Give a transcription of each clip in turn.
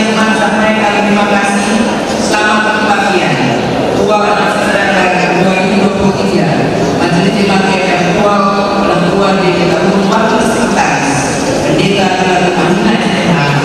cuma sampaikan terima kasih. Selamat berbahagia. Tua Anak 2023 Majelis Jemaat Virtual Ketua Pendeta Umum Wakil Sekretaris Pendeta Telaga Aminah Jemaat.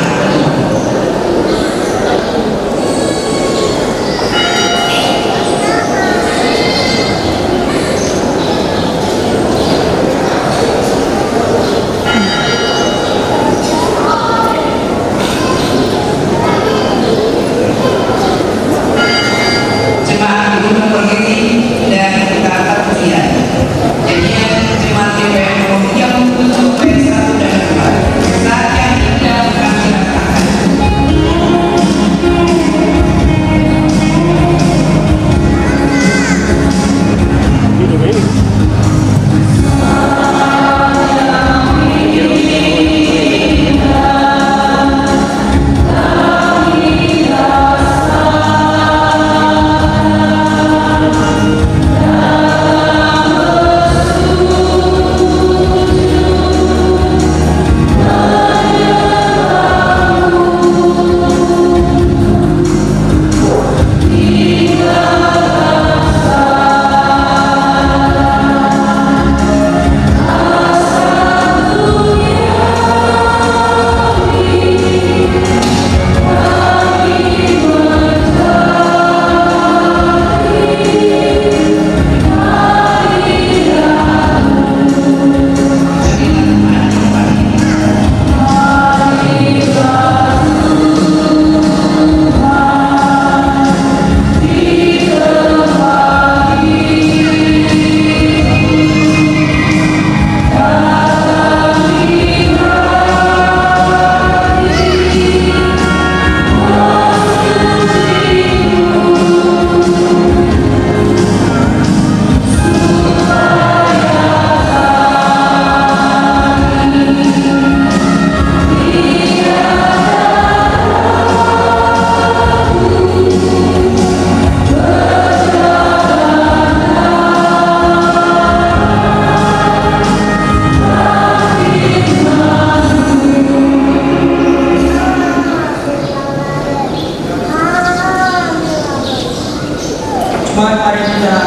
Mari kita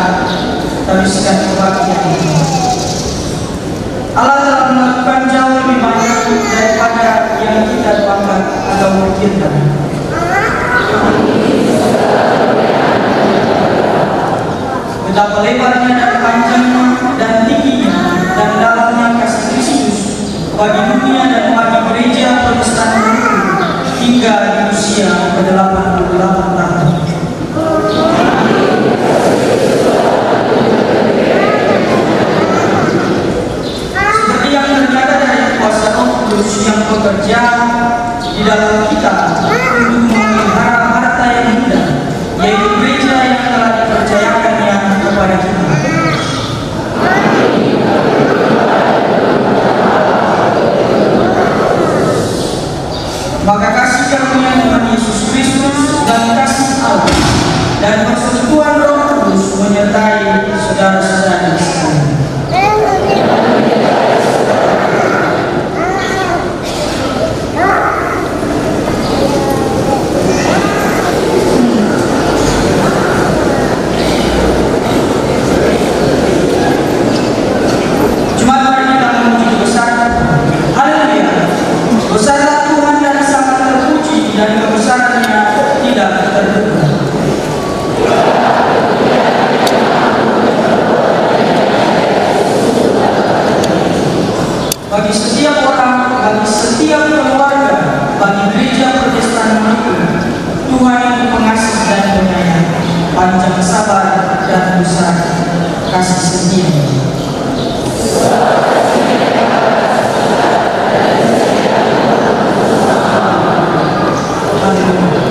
teruskan kebahagiaan ini. Allah telah melakukan jauh lebih banyak daripada yang kita doakan atau pikirkan. Betapa lebarnya dan panjangnya dan tingginya dan dalamnya kasih Kristus bagi dunia dan bagi gereja Protestan hingga di usia ke-88 tahun. Yang bekerja di dalam kita untuk memelihara harta yang indah, yaitu gereja yang telah dipercayakannya kepada kita. Maka kasih karunia Tuhan Yesus Kristus dan kasih Allah dan persekutuan Roh Kudus menyertai saudara-saudara sekalian. Bagi setiap orang, bagi setiap keluarga, bagi gereja Protestan itu, Tuhan yang pengasih dan penyayang, panjang sabar dan besar kasih setia. Haleluya.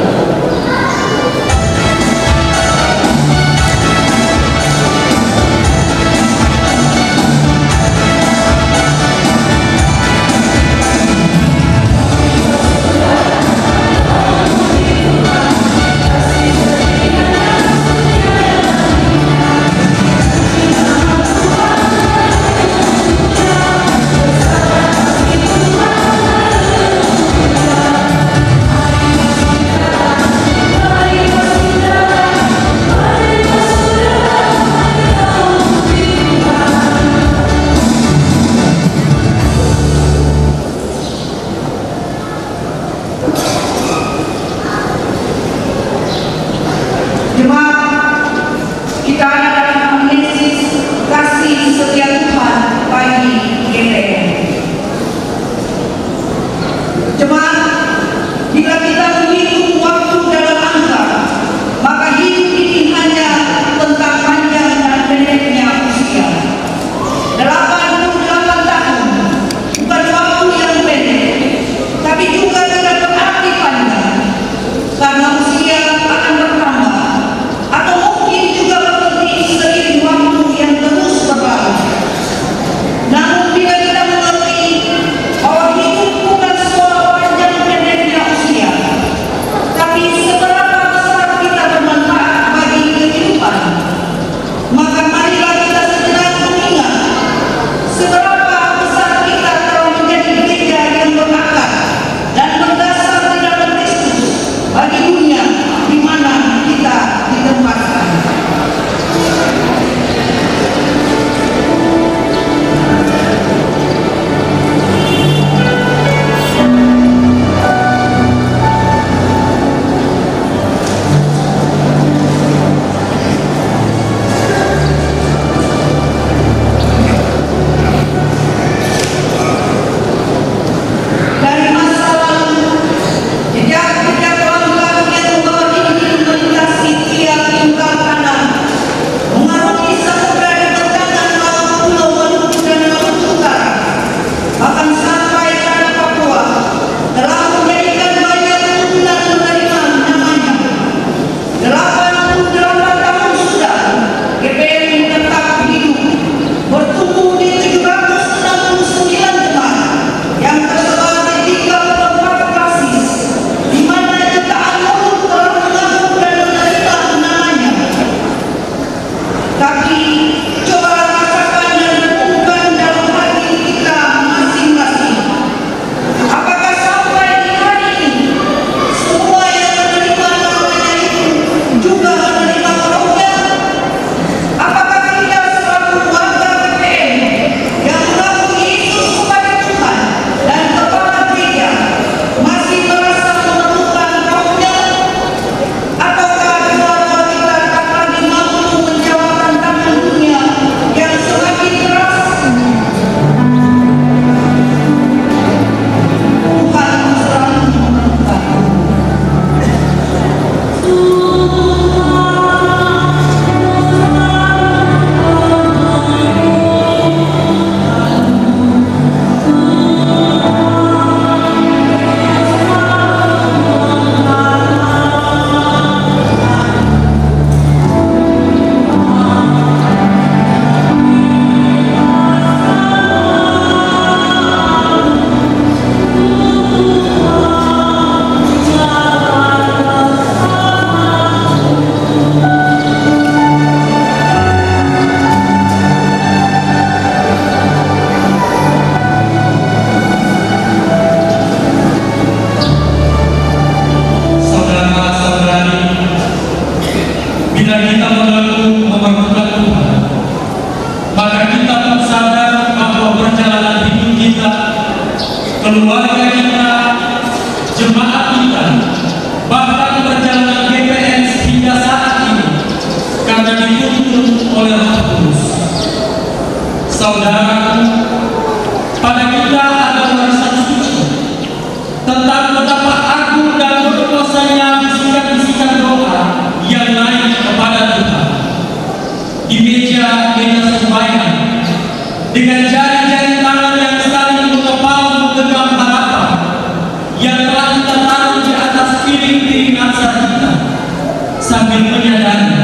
sambil menyadari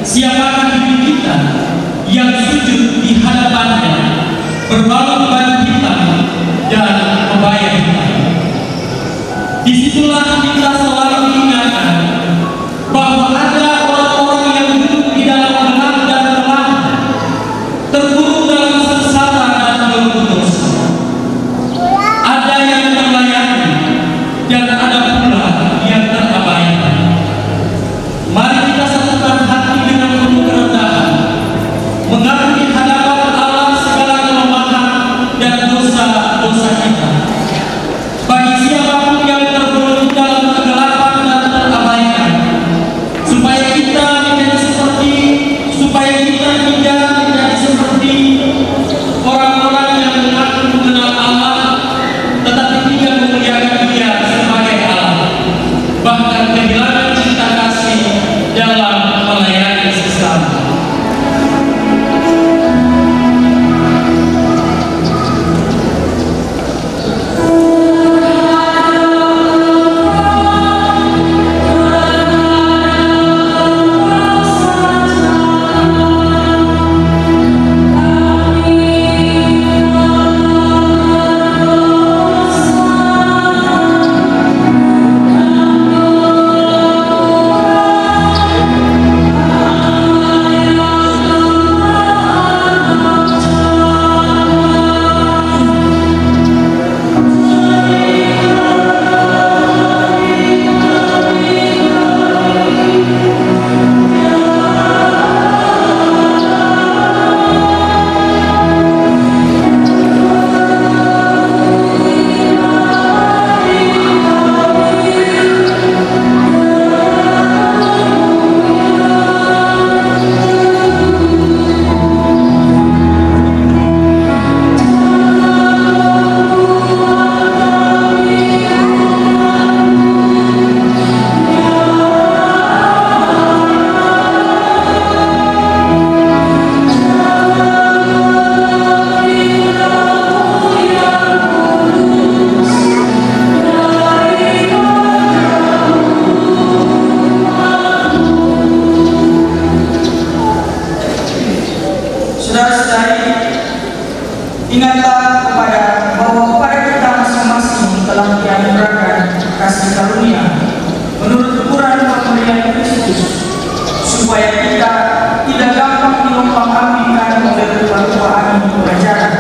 siapakah diri kita yang sujud di hadapannya, berbalut baju hitam dan kebaya hitam. Disitulah kita selalu diingatkan bahwa ada orang-orang yang hidup di dalam gelap dan kelam, terkurung dalam sengsara dan berbuat dosa. Ada yang terlayani dan ada pula yang terabaikan. Mari kita satukan hati dengan penuh kerendahan, mengakui di hadapan Allah segala kelemahan dan dosa-dosa kita. Bagi siapapun yang tergolong dalam kegelapan dan terabaikan, supaya kita tidak menjadi seperti orang-orang yang mengaku mengenal Allah tetapi tidak memuliakan Dia sebagai Allah, bahkan kehilangan cinta kasih dalam melayani sesama. Ingatlah bahwa kepada kita masing-masing telah dianugerahkan kasih karunia menurut ukuran pemberian Kristus, supaya kita tidak gampang dilompang-ambingkan oleh tua-tua angin pengajaran,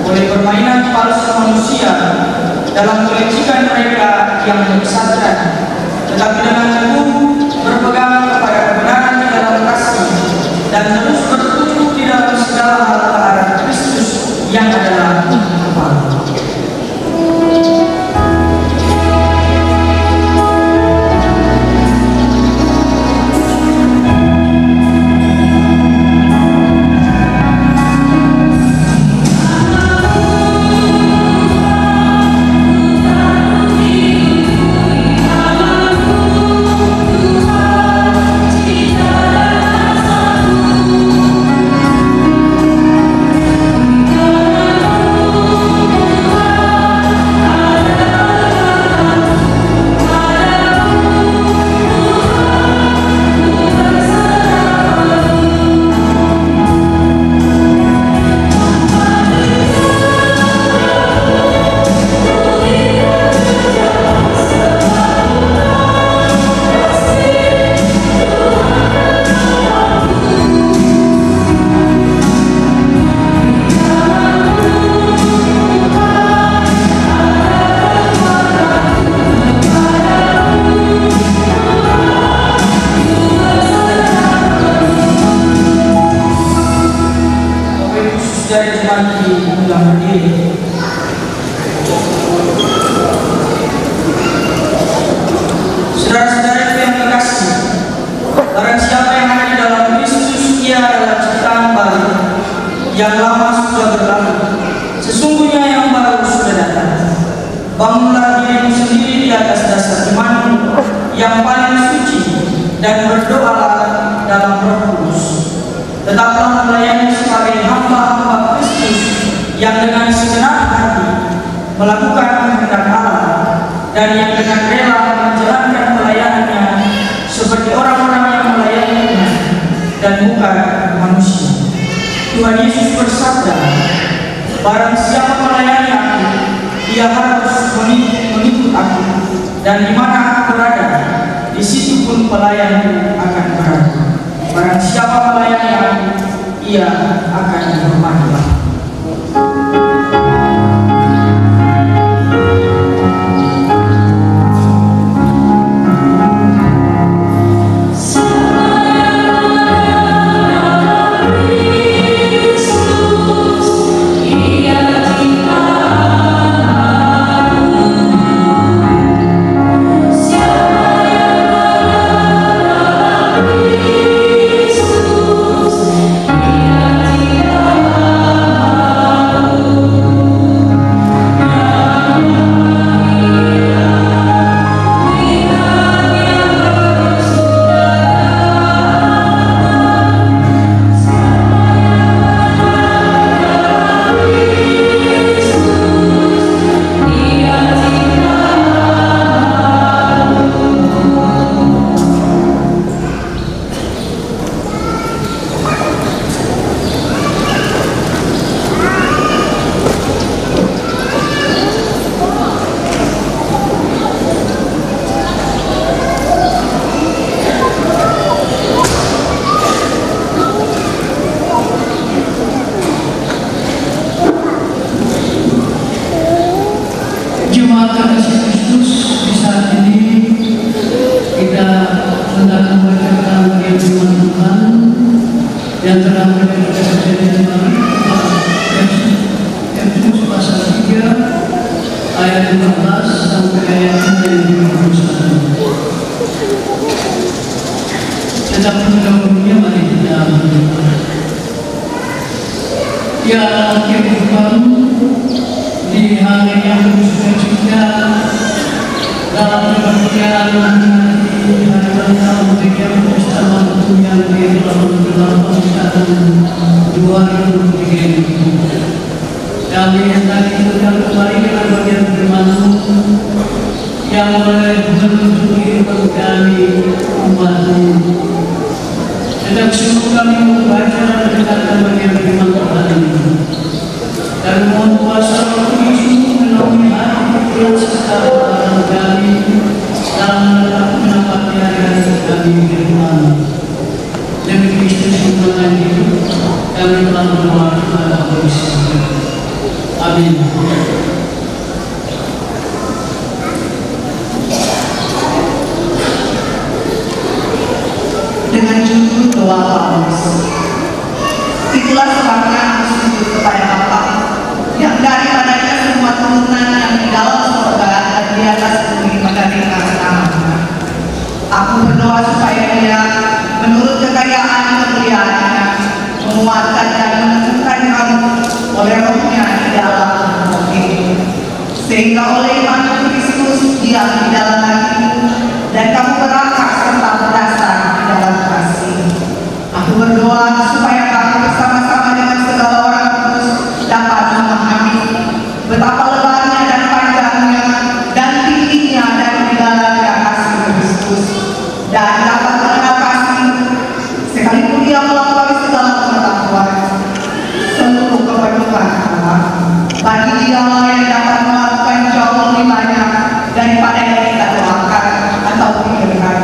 oleh permainan palsu manusia dalam kelicikan mereka yang menyesatkan, tetapi dengan teguh berpegang kepada kebenaran di dalam kasih dan terus bertumbuh di dalam segala hal ke arah Kristus yang adalah kepala. Dari jemaat diundang berdiri. Saudara-saudara yang terkasih, barang siapa yang ada di dalam Kristus, ia adalah ciptaan baru, yang lama sudah berlalu, sesungguhnya yang baru sudah datang. Bangunlah dirimu sendiri di atas dasar iman yang paling suci dan berdoalah dalam Roh Kudus. Tetaplah melayani sebagai hamba-hamba Kristus yang dengan segenap hati melakukan kehendak Allah dan yang dengan rela menjalankan pelayanannya seperti orang-orang yang Tuhan Yesus bersabda, barang siapa melayani aku, ia harus mengikut aku, dan di mana aku berada, di situ pun pelayanku akan berada. Barang siapa melayani aku, ia akan dihormati. Jemaat kasih Kristus, di saat ini kita hendak membacakan bagian firman Tuhan yang terdapat dari Kejadian Efesus pasal 3 ayat 15 sampai ayat 21. Tetapi mendahulunya mari kita berdoa. Ya Allah Tuhan, di hari yang bersukacita dalam kebahagiaan hari ulang tahun Gereja Protestan Mantu yang ke-88 tahun 2023 ini, kami hendak ikutkan kembali dengan bagian firman-Mu yang menuntut kehidupan kami umat-Mu. Sedang sungguh kami membaca dan mendengarkan bagian firman Tuhan ini. Dan mohon kuasa Roh Kudus menaungi hati pikiran serta pikiran kami dalam menepati hari-hari kami firman. Demi Kristus yang hidup, kami telah berdoa kepada Kristus. Amin. Dengan judul doa Paulus, itulah sebabnya aku sujud kepada Bapa, yang daripadanya semua turunan yang di dalam surga dan di atas bumi menderita nama-Nya. Aku berdoa supaya Dia menurut kekayaan kemuliaan-Nya menguatkan dan meneguhkan kamu oleh Roh-Nya di dalam hatimu, sehingga oleh iman Kristus diam di dalam hatimu dan kamu berakar serta berdasar di dalam kasih. Aku berdoa supaya kamu bersama-sama dengan segala orang kudus dapat memahami betapa lebarnya dan panjangnya dan tingginya dan di dalamnya kasih Kristus, dan dapat mengenal kasih sekalipun Dia melampaui segala pengetahuan, seluruh kepenuhan Allah. Bagi Dialah yang dapat melakukan jauh lebih banyak daripada yang kita doakan atau pikirkan,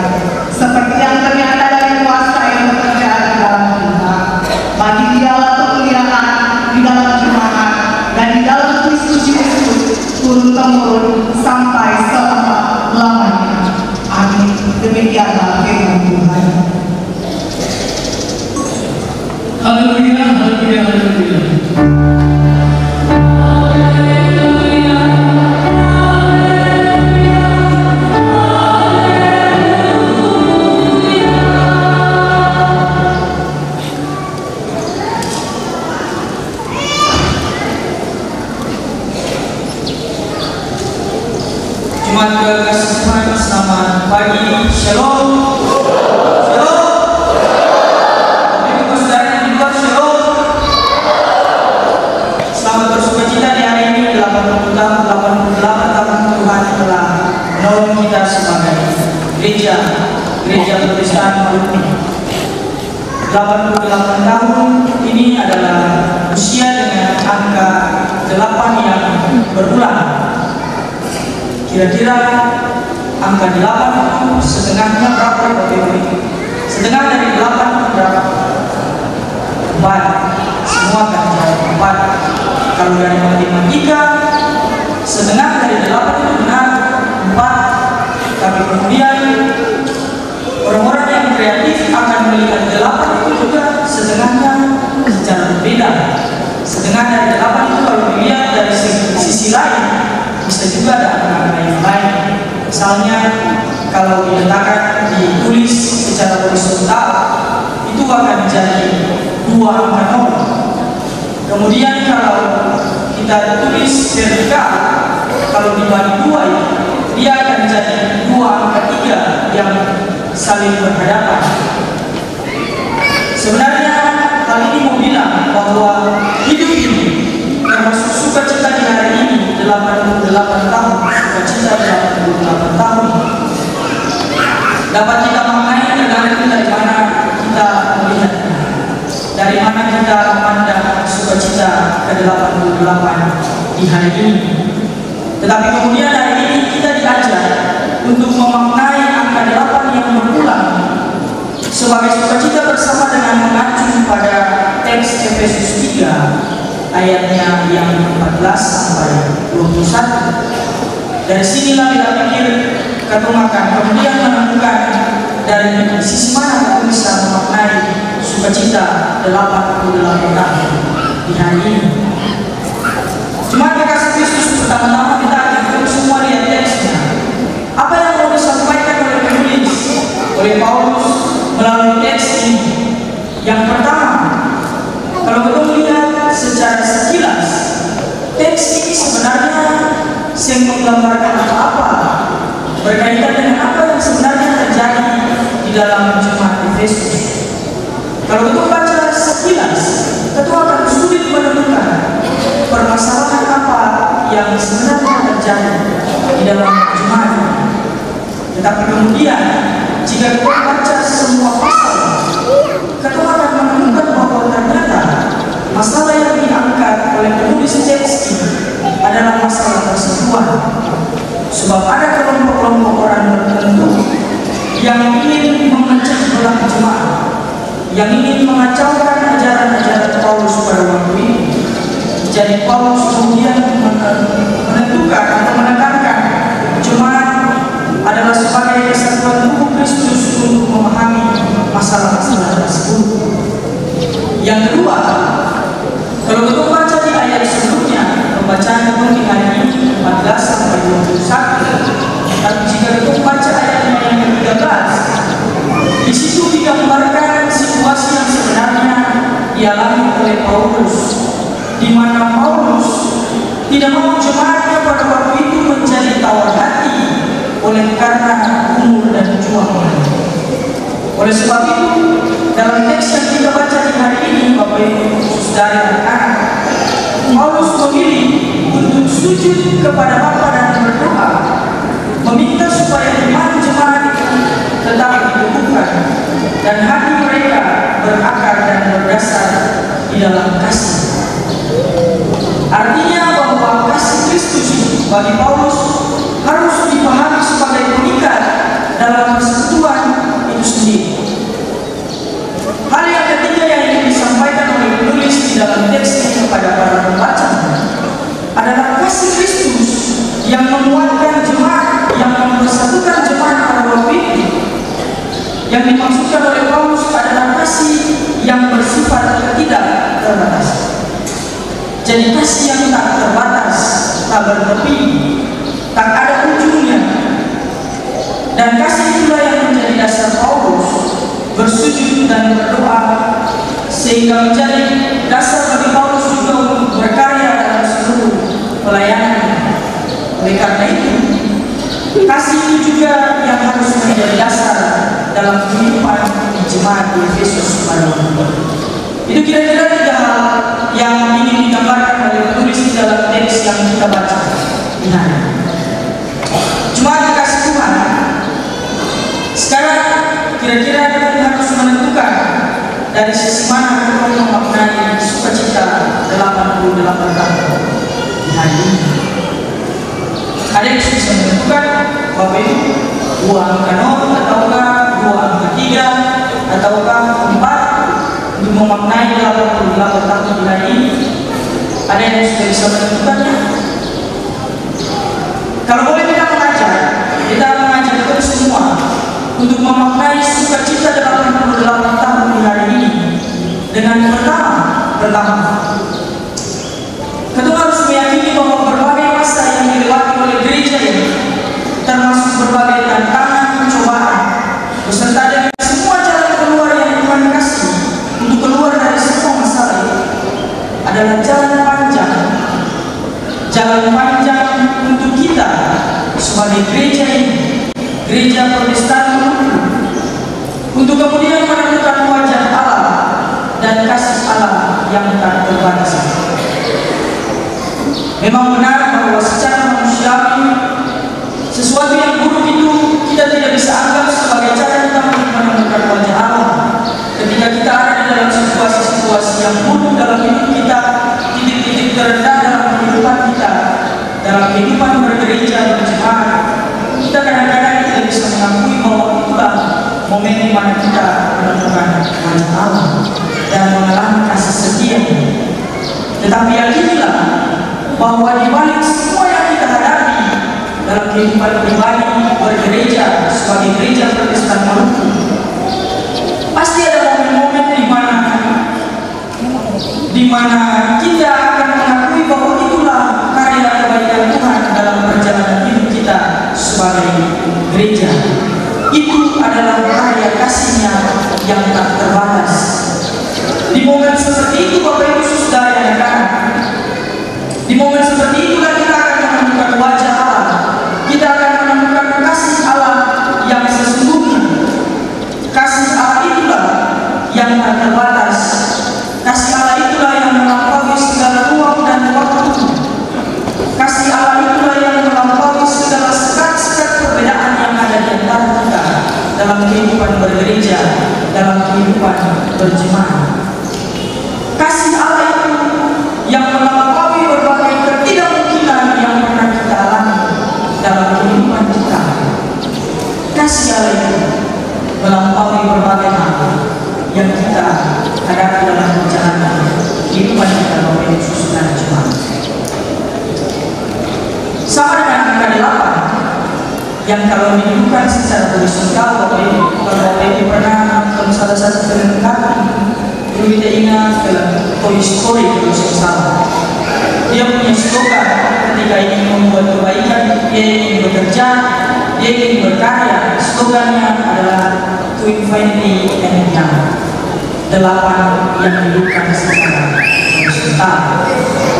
seperti yang ternyata dari kuasa yang bekerja di dalam kita. Bagi Dialah kemuliaan di dalam jemaat dan di dalam Kristus Yesus turun-temurun sampai selama-lamanya. Amin. Demikianlah firman Tuhan. Haleluya, haleluya, haleluya. Jemaat kekasih Tuhan, selamat pagi. Shalom. Shalom. Bapak-Ibu saudara di luar, shalom. Selamat bersukacita di hari ini 88 tahun Tuhan telah menolong kita sebagai gereja Protestan Maluku. 88 tahun ini adalah usia dengan angka 8 yang berulang. Kira-kira angka 8 itu setengahnya berapa Bapak Ibu? Setengah dari 8 berapa? 4. Semua akan jawab 4. Kalau dari matematika, setengah dari 8 itu benar 4. Tapi kemudian orang-orang yang kreatif akan melihat 8 itu juga setengahnya secara berbeda. Setengah dari 8 itu kalau dilihat dari sisi lain bisa juga ada angka yang lain. Misalnya kalau diletakkan ditulis secara horizontal itu akan menjadi 2 angka 0. Kemudian kalau kita tulis vertikal, kalau dibagi 2 itu dia akan menjadi 2 angka 3 yang saling berhadapan. Sebenarnya hal ini mau bilang bahwa hidup ini termasuk sukacita di hari ini 88 tahun, sukacita 88 tahun dapat kita maknai tergantung dari mana kita melihat, dari mana kita memandang sukacita ke-88 di hari ini. Tetapi kemudian hari ini kita diajar untuk memaknai angka 8 yang berulang sebagai sukacita bersama dengan mengacu pada teks Efesus 3 ayatnya yang 14 sampai 21. Dari sinilah kita pikir ketumakan kemudian menemukan dari sisi mana kita bisa memaknai sukacita 88 tahun di hari ini. Cuma kasih Kristus pertama-tama kita akan semua lihat teksnya. Apa yang mau disampaikan oleh penulis, oleh Paulus melalui teks ini? Yang pertama, kalau kita melihat secara sekilas, teks ini sebenarnya menggambarkan apa? Berkaitan dengan apa yang sebenarnya terjadi di dalam jemaat Efesus. Kalau kita baca sekilas, kita akan sulit menemukan permasalahan apa yang sebenarnya terjadi di dalam jemaat. Tetapi kemudian jika kita baca semua pasal, kita akan menemukan bahwa ternyata masalah yang diangkat oleh penulis teks ini adalah masalah persekutuan. Sebab ada kelompok-kelompok orang tertentu yang ingin memecah belah jemaat, yang ingin mengacaukan ajaran-ajaran Paulus pada waktu ini. Jadi Paulus kemudian menentukan atau menekankan jemaat adalah sebagai kesatuan tubuh Kristus untuk memahami masalah-masalah tersebut. Yang kedua, kalau kita baca di ayat sebelumnya, pembacaan itu di hari ini 14 sampai 21. Tapi jika kita baca ayatnya yang ke-13, di situ digambarkan situasi yang sebenarnya dialami oleh Paulus, di mana Paulus tidak mau jemaatnya pada waktu itu menjadi tawar hati oleh karena umur dan perjuangan. Oleh sebab itu, dalam teks yang kita baca di hari ini, Bapak Ibu, saudara dan anak, Paulus memilih untuk sujud kepada Bapa dan berdoa, meminta supaya iman jemaat tetap diteguhkan dan hati mereka berakar dan berdasar di dalam kasih. Artinya bahwa kasih Kristus bagi Paulus harus dipahami sebagai pengikat dalam persekutuan itu sendiri. Hal yang ketiga yang ingin disampaikan oleh penulis di dalam teks ini kepada para pembaca adalah kasih Kristus yang menguatkan jemaat, yang mempersatukan jemaat pada waktu itu. Yang dimaksudkan oleh Paulus adalah kasih yang bersifat tidak terbatas. Jadi kasih yang tak terbatas, tak bertepi, tak ada ujungnya. Dan kasih itulah yang menjadi dasar Paulus bersujud dan berdoa, sehingga menjadi dasar bagi Paulus juga untuk berkarya dalam seluruh pelayanan. Oleh karena itu, kasih itu juga yang harus menjadi dasar dalam kehidupan jemaat di Efesus pada waktu itu. Itu kira-kira 3 hal yang ingin digambarkan oleh penulis di dalam teks yang kita baca di hari ini. Jemaat dikasih Tuhan, sekarang kira-kira kita harus menentukan dari sisi mana kau memaknai sukacita 88 tahun di hari ini? Ada yang bisa menentukan Bapak Ibu 2 angka 0 ataukah 2 angka 3 ataukah 4 untuk memaknai 88 tahun di hari ini? Ada yang sudah bisa menentukannya? Kalau boleh kita mengajak kita semua untuk memaknai sukacita 88 tahun di hari ini dengan pertama kita harus meyakini bahwa berbagai masa yang dilewati oleh gereja ini, termasuk berbagai tantangan, pencobaan, beserta dengan semua jalan keluar yang Tuhan kasih untuk keluar dari semua masalah itu, adalah jalan panjang untuk kita sebagai gereja ini, gereja Protestan, untuk kemudian menemukan wajah Allah dan kasih Allah yang tak terbatas. Memang benar bahwa secara manusiawi sesuatu yang buruk itu kita tidak bisa anggap sebagai cara kita menemukan wajah Allah. Ketika kita ada di dalam situasi-situasi yang buruk dalam hidup kita, titik-titik terendah dalam kehidupan kita, dalam kehidupan bergereja, berjemaat, kita kadang-kadang tidak bisa mengakui bahwa itulah momen di mana kita menemukan wajah Allah dan mengalami kasih setia. Tetapi yakinilah bahwa di balik semua yang kita hadapi dalam kehidupan pribadi bergereja sebagai gereja Protestan Maluku, pasti ada momen-momen di mana kita akan mengakui bahwa itulah karya kebaikan Tuhan dalam perjalanan hidup kita sebagai gereja. Itu adalah karya kasih-Nya yang tak terbatas. Di momen seperti itu, Bapak Ibu Saudara yang akan, di momen seperti itulah kita akan menemukan wajah Allah. Kita akan menemukan kasih Allah yang sesungguhnya. Kasih Allah itulah yang tak terbatas. Kasih Allah itulah yang melampaui segala ruang dan waktu. Kasih Allah itulah yang melampaui segala sekat-sekat perbedaan yang ada di antara kita dalam kehidupan bergereja, dalam kehidupan berjemaat. Kasih Allah itu yang melampaui berbagai ketidakmungkinan yang pernah kita alami dalam kehidupan kita. Kasih Allah itu melampaui berbagai hal yang kita hadapi dalam perjalanan kehidupan kita Bapak Ibu Saudara jemaat. Sama dengan angka 8 yang kalau dibuka secara horizontal, Bapak Ibu, kalau Bapak Ibu pernah nonton salah satu film kartun, kita ingat film Toy Story kalau saya salah. Dia punya slogan ketika ingin membuat kebaikan, dia ingin bekerja, dia ingin berkarya. Slogannya adalah to infinity and beyond. 8 yang dibuka secara horizontal.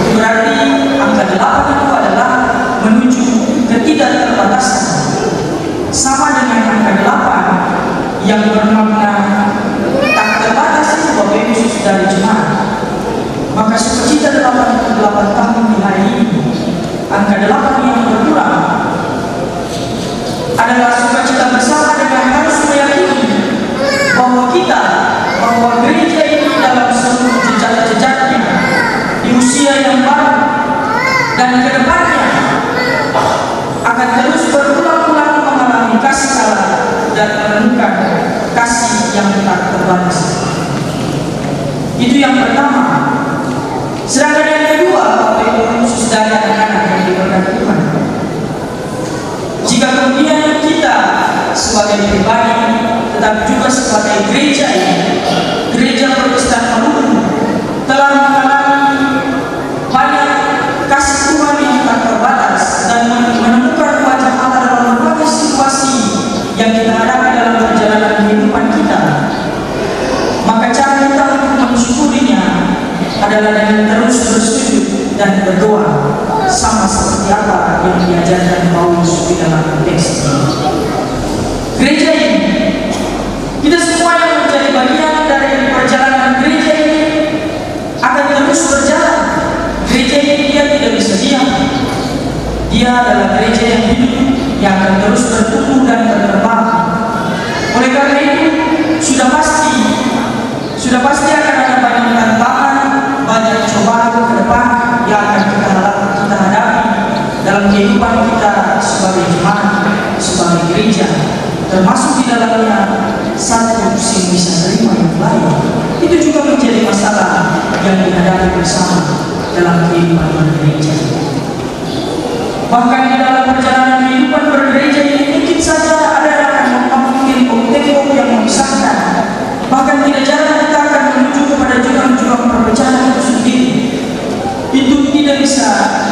Itu berarti angka 8 itu adalah menuju ketidakterbatasan. Sama dengan angka 8 yang bermakna tak terbatas itu Bapak Ibu Saudara jemaat. Maka sukacita 88 tahun di hari ini, angka 8 yang berkurang adalah sukacita bersama dengan harus meyakini bahwa gereja ini dalam seluruh jejak-jejaknya di usia yang baru dan kedepannya akan terus berulang-ulang mengalami kasih Allah dan menemukan kasih yang tak terbatas. Itu yang pertama. Sedangkan yang kedua, Bapak Ibu Saudara dan anak yang diberkati Tuhan, jika kemudian kita sebagai pribadi, tetapi juga sebagai gereja ini, gereja Protestan Maluku, telah mengalami banyak kasih Tuhan yang tak terbatas dan menemukan wajah Allah dalam berbagai situasi yang kita hadapi dalam perjalanan kehidupan kita, maka cara kita untuk mensyukurinya adalah dengan terus bersujud dan berdoa, sama seperti apa yang diajarkan Paulus di dalam teks ini. Gereja ini, kita semua yang menjadi bagian dari perjalanan gereja ini akan terus berjalan. Gereja ini dia tidak bisa diam. Dia adalah gereja yang hidup, yang akan terus bertumbuh dan berkembang. Oleh karena itu, sudah Sudah pasti akan ada banyak tantangan, banyak cobaan ke depan yang akan kita hadapi dalam kehidupan kita sebagai jemaat, sebagai gereja, termasuk di dalamnya satu yang bisa terima yang lain. Itu juga menjadi masalah yang dihadapi bersama dalam kehidupan bergereja. Bahkan di dalam perjalanan kehidupan bergereja ini mungkin saja ada yang akan memiliki tembok yang memisahkan. Bahkan tidak jarang kita akan menuju kepada jurang-jurang perpecahan itu sendiri. Itu tidak bisa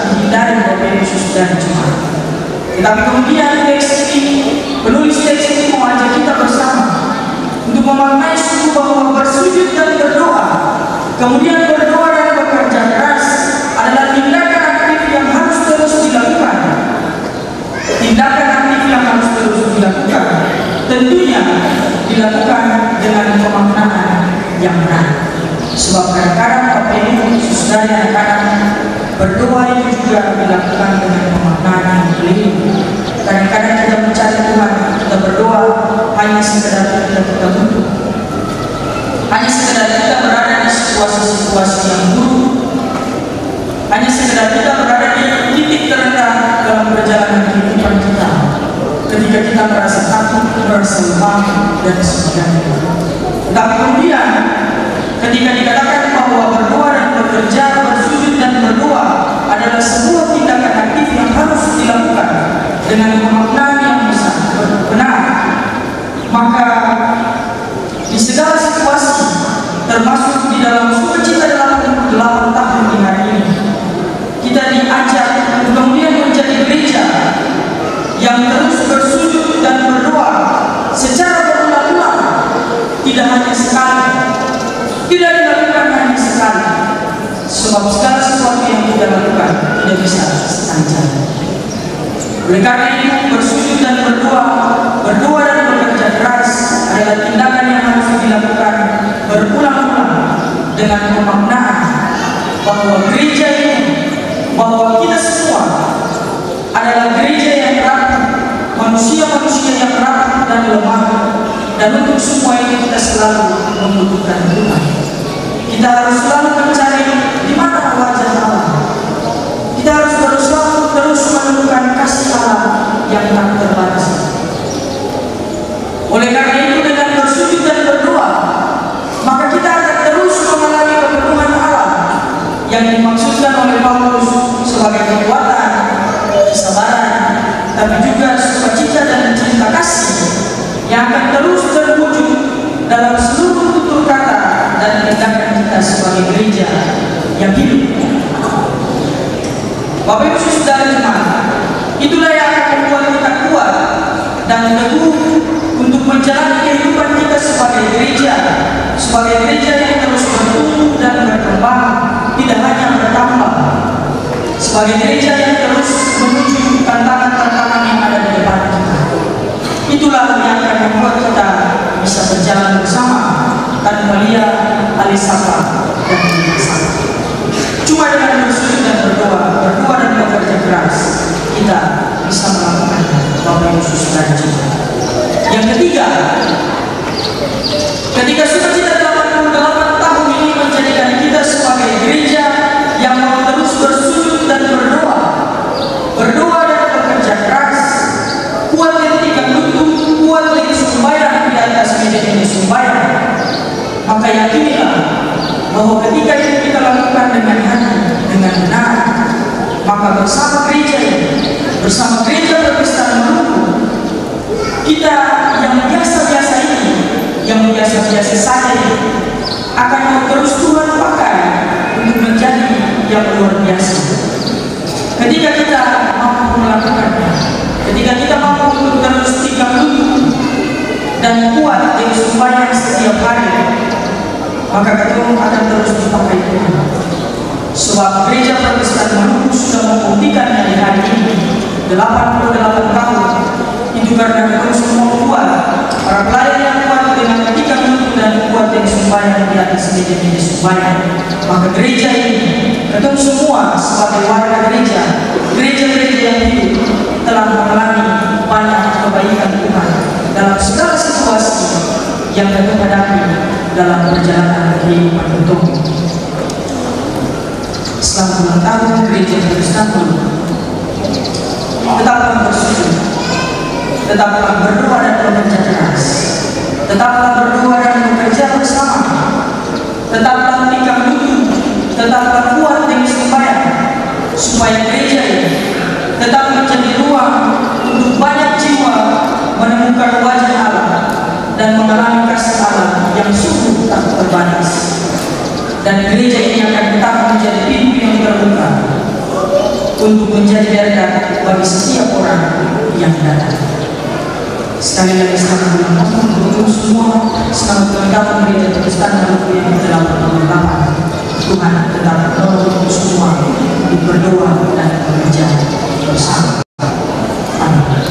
dihindari dari Yesus dan jemaat. Tetapi kemudian teks ini, penulis teks ini mengajak kita bersama untuk memaknai sungguh bahwa bersujud dan berdoa, kemudian berdoa dan bekerja keras adalah tindakan aktif yang harus terus dilakukan. Tindakan aktif yang harus terus dilakukan tentunya dilakukan dengan pemaknaan yang benar. Sebab kadang-kadang Bapak Ibu, Saudara yang kadang berdoa itu juga dilakukan dengan pemaknaan yang keliru. Kadang-kadang kita mencari Tuhan, kita berdoa hanya sekedar kita butuh, hanya sekedar kita berada di situasi-situasi yang buruk, hanya sekedar kita berada di titik terendah dalam perjalanan kehidupan kita, ketika kita merasa takut, merasa lemah dan sebagainya. Tapi kemudian ketika dikatakan bahwa berdoa dan bekerja, bersujud dan berdoa adalah sebuah tindakan aktif yang harus dilakukan dengan pemaknaan yang bisa benar, maka di segala situasi, termasuk di dalam sukacita 88 tahun di hari ini, kita diajak untuk kemudian menjadi gereja yang terus bersujud dan berdoa secara berulang-ulang, tidak hanya sekali, tidak dilakukan hanya sekali, sebab segala sesuatu yang kita lakukan tidak bisa selancar. Oleh karena itu, bersujud dan berdoa dan bekerja keras adalah tindakan yang harus dilakukan berulang-ulang dengan pemaknaan bahwa gereja ini, bahwa kita semua adalah gereja yang rapuh, manusia-manusia yang rapuh dan lemah, dan untuk semua ini kita selalu membutuhkan Tuhan. Kita harus selalu mencari di mana wajah Allah. Kita harus berusaha terus menemukan kasih Allah yang tak terbatas. Oleh karena itu, dengan bersujud dan berdoa, maka kita akan terus mengalami kepenuhan Allah yang dimaksudkan oleh Paulus sebagai kekuatan, kesabaran, tapi juga sukacita dan cinta kasih yang akan terus terwujud dalam seluruh tutur kata dan tindakan kita sebagai gereja yang hidup. Bapak Ibu Saudara jemaat, itulah yang akan membuat kita kuat dan teguh untuk menjalani kehidupan kita sebagai gereja yang terus bertumbuh dan berkembang, tidak hanya bertambah, sebagai gereja yang terus menuju tantangan-tantangan yang ada di depan kita. Itulah yang akan membuat kita bisa berjalan bersama tanpa lihat alis sapa dan bersama. Cuma dengan bersujud dan berdoa dan bekerja keras, kita bisa melakukan Bapak Ibu Saudara. Yang ketiga, ketika sukacita 88 tahun ini menjadikan kita sebagai gereja yang mau terus bersujud dan berdoa dan bekerja keras, kuat ketika lutut, kuat lagi sembahyang di atas meja sembahyang, maka yakinilah bahwa ketika itu kita lakukan dengan hati, dengan benar, maka bersama gereja berpesta menunggu, kita yang biasa-biasa ini, yang biasa-biasa saja ini, akan terus Tuhan pakai untuk menjadi yang luar biasa. Ketika kita mampu melakukannya, ketika kita mampu untuk terus tinggal lutut dan kuat di sembahyang setiap hari, maka kita akan terus dipakai Tuhan. Sebab gereja Protestan Maluku sudah membuktikannya di hari ini 88 tahun. Itu karena kita semua kuat, para pelayan yang kuat dengan ketika lutut dan kuat yang sembahyang di atas meja sembahyang. Maka gereja ini, kita semua sebagai warga gereja yang hidup telah mengalami banyak kebaikan Tuhan dalam segala situasi yang kita hadapi dalam perjalanan kehidupan hidup. Setelah ulang tahun gereja Kristen, tetaplah bersujud, tetaplah berdoa dan bekerja keras, tetaplah berdoa dan bekerja bersama, tetaplah tikam lutut, tetaplah kuat demi sembahyang, supaya gereja ini tetap menjadi ruang untuk banyak jiwa menemukan wajah Allah dan mengalami kasih Allah yang sungguh tak terbatas. Dan gereja ini akan tetap menjadi pintu yang terbuka untuk menjadi berkat bagi setiap orang yang datang. Sekali lagi selamat ulang tahun untuk semua, selamat ulang tahun gereja Kristen yang ke-88. Tuhan tetap menolong untuk semua untuk berdoa dan bekerja bersama. Amin.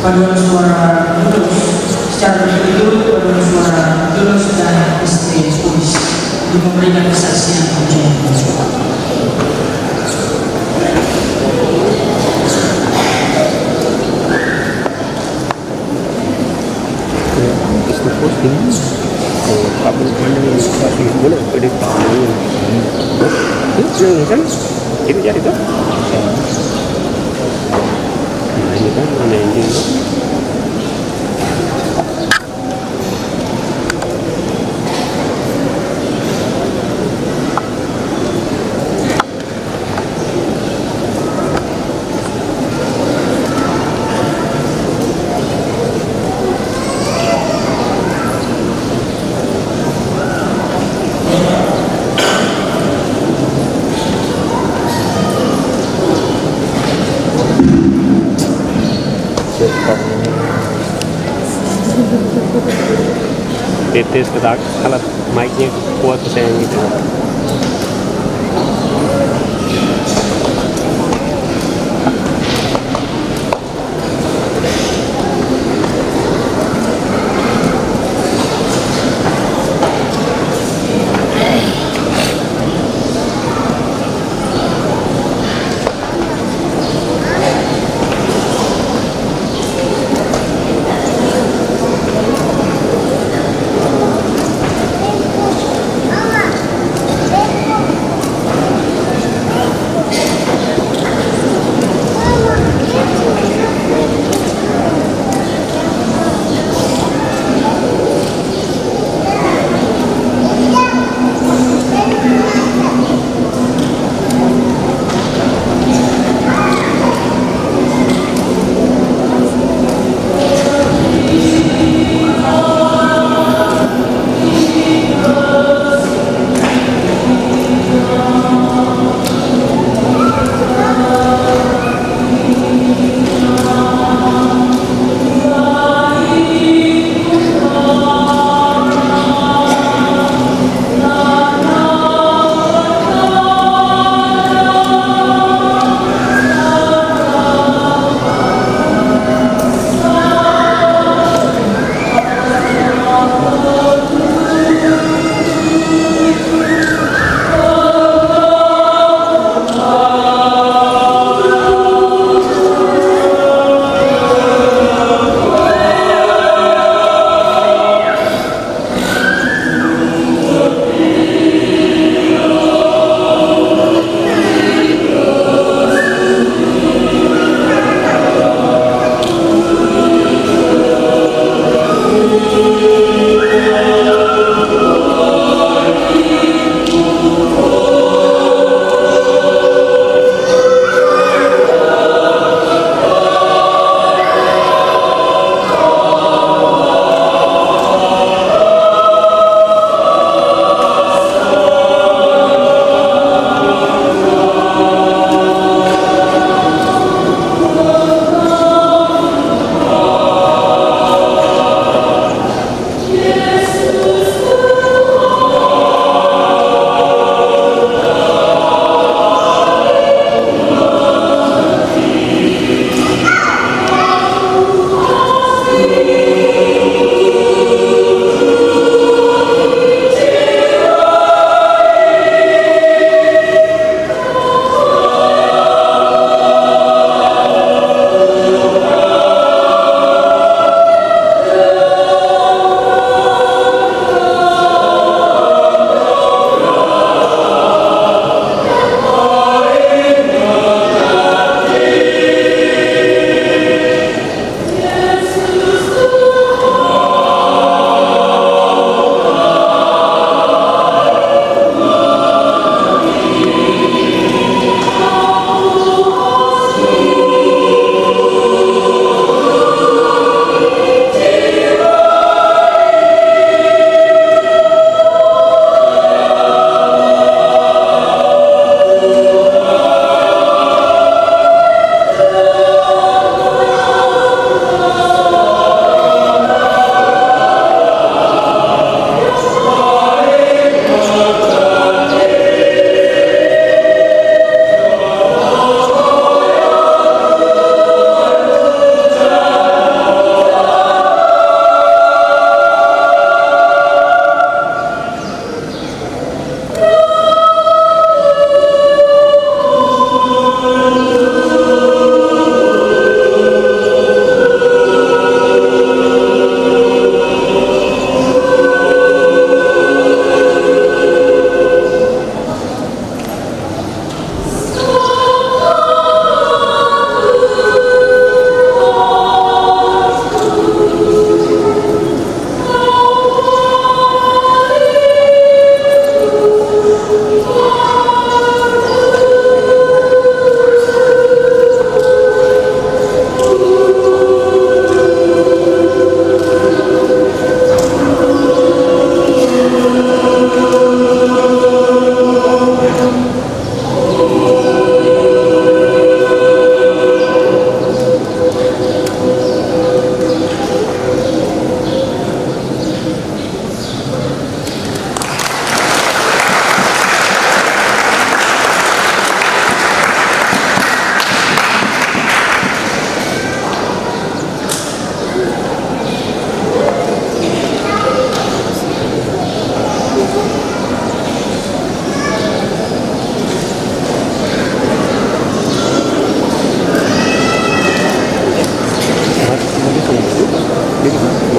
paduan suara lulus secara berturut paduan suara lulus dan istri tulis untuk memberikan kesaksian ujian. posting kabel mana yang pasti boleh pada tahu itu kan itu jadi tu ini kan mana ini titis ketak alat mic-nya kuat saya gitu.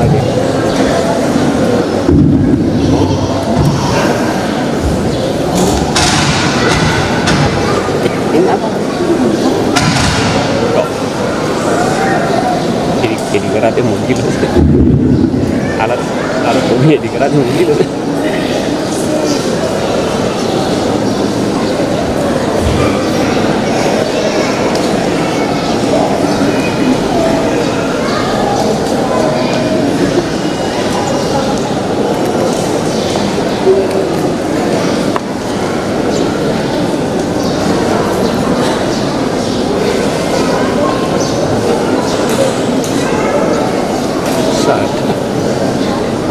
dia. Ini apa? Kok? Jadi keratnya mungkin alat bumi di kerat mungkin.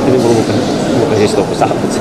Ini bukan stop pesawat sih.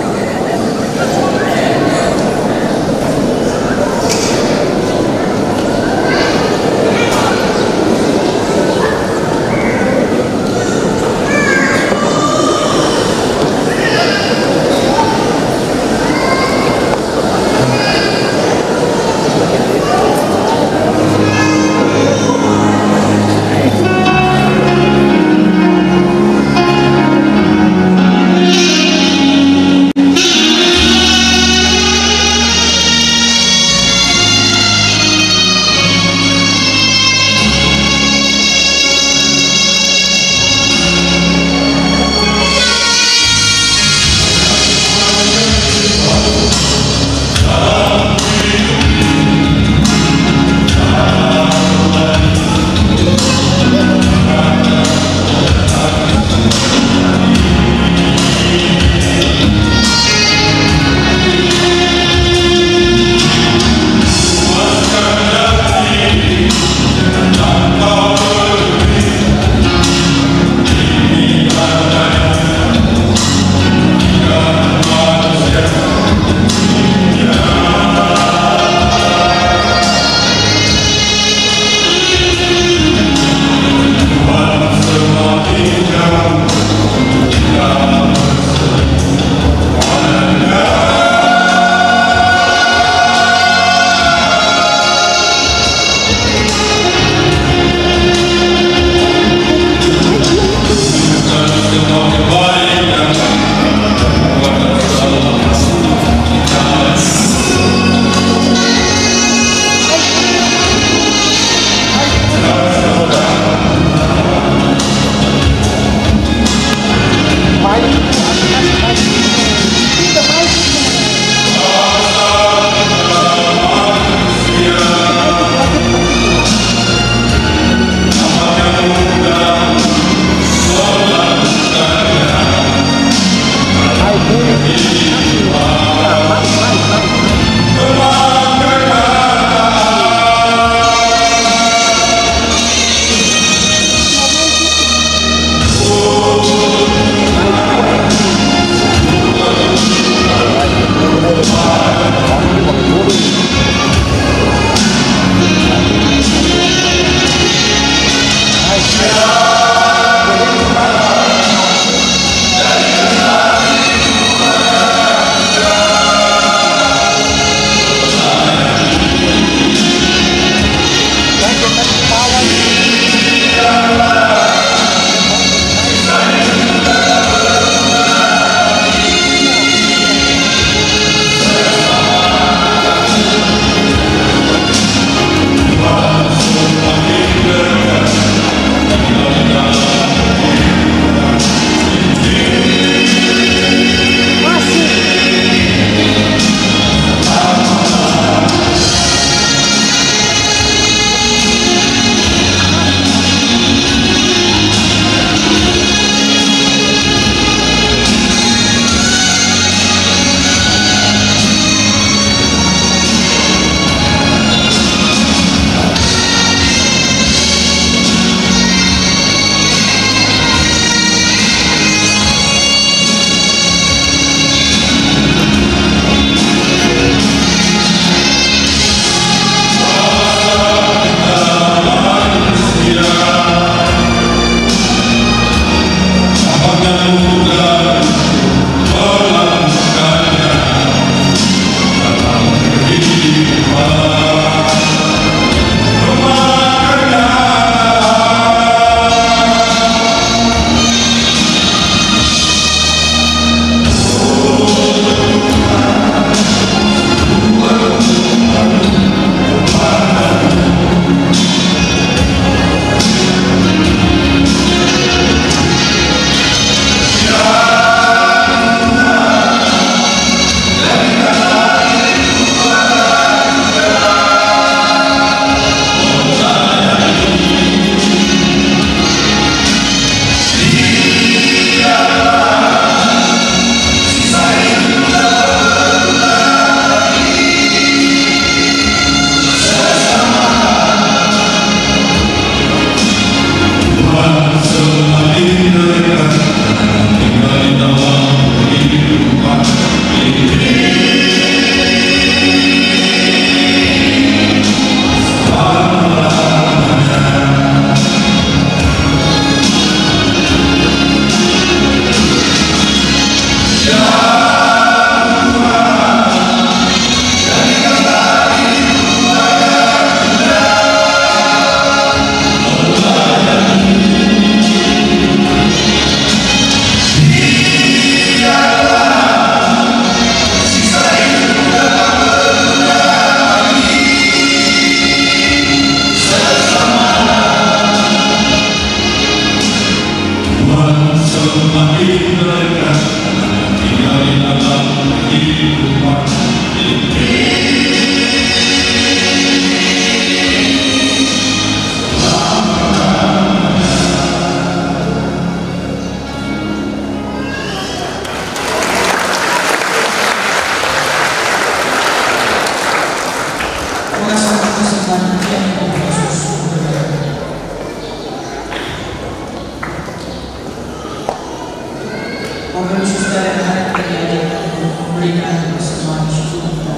Bapak Ibu sekalian, hari kita diajak untuk memberikan persembahan syukur kita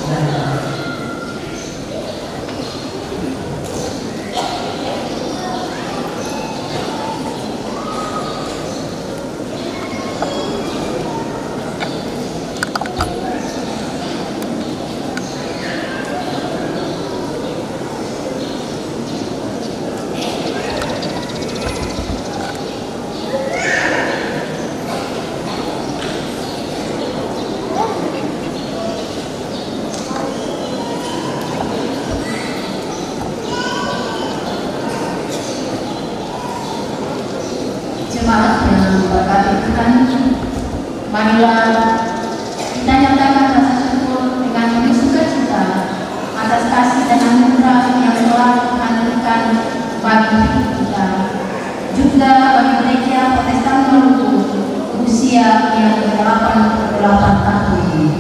dari Allah. Jemaat yang diberkati Tuhan, marilah kita nyatakan rasa syukur dengan penuh sukacita atas kasih dan anugerah yang telah Tuhan berikan bagi hidup kita, juga bagi gereja Protestan Maluku usia yang ke-88 tahun ini.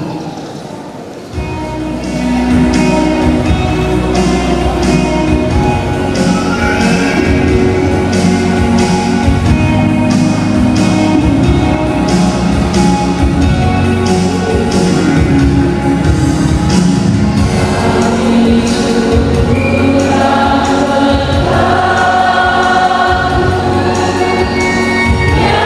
Yeah.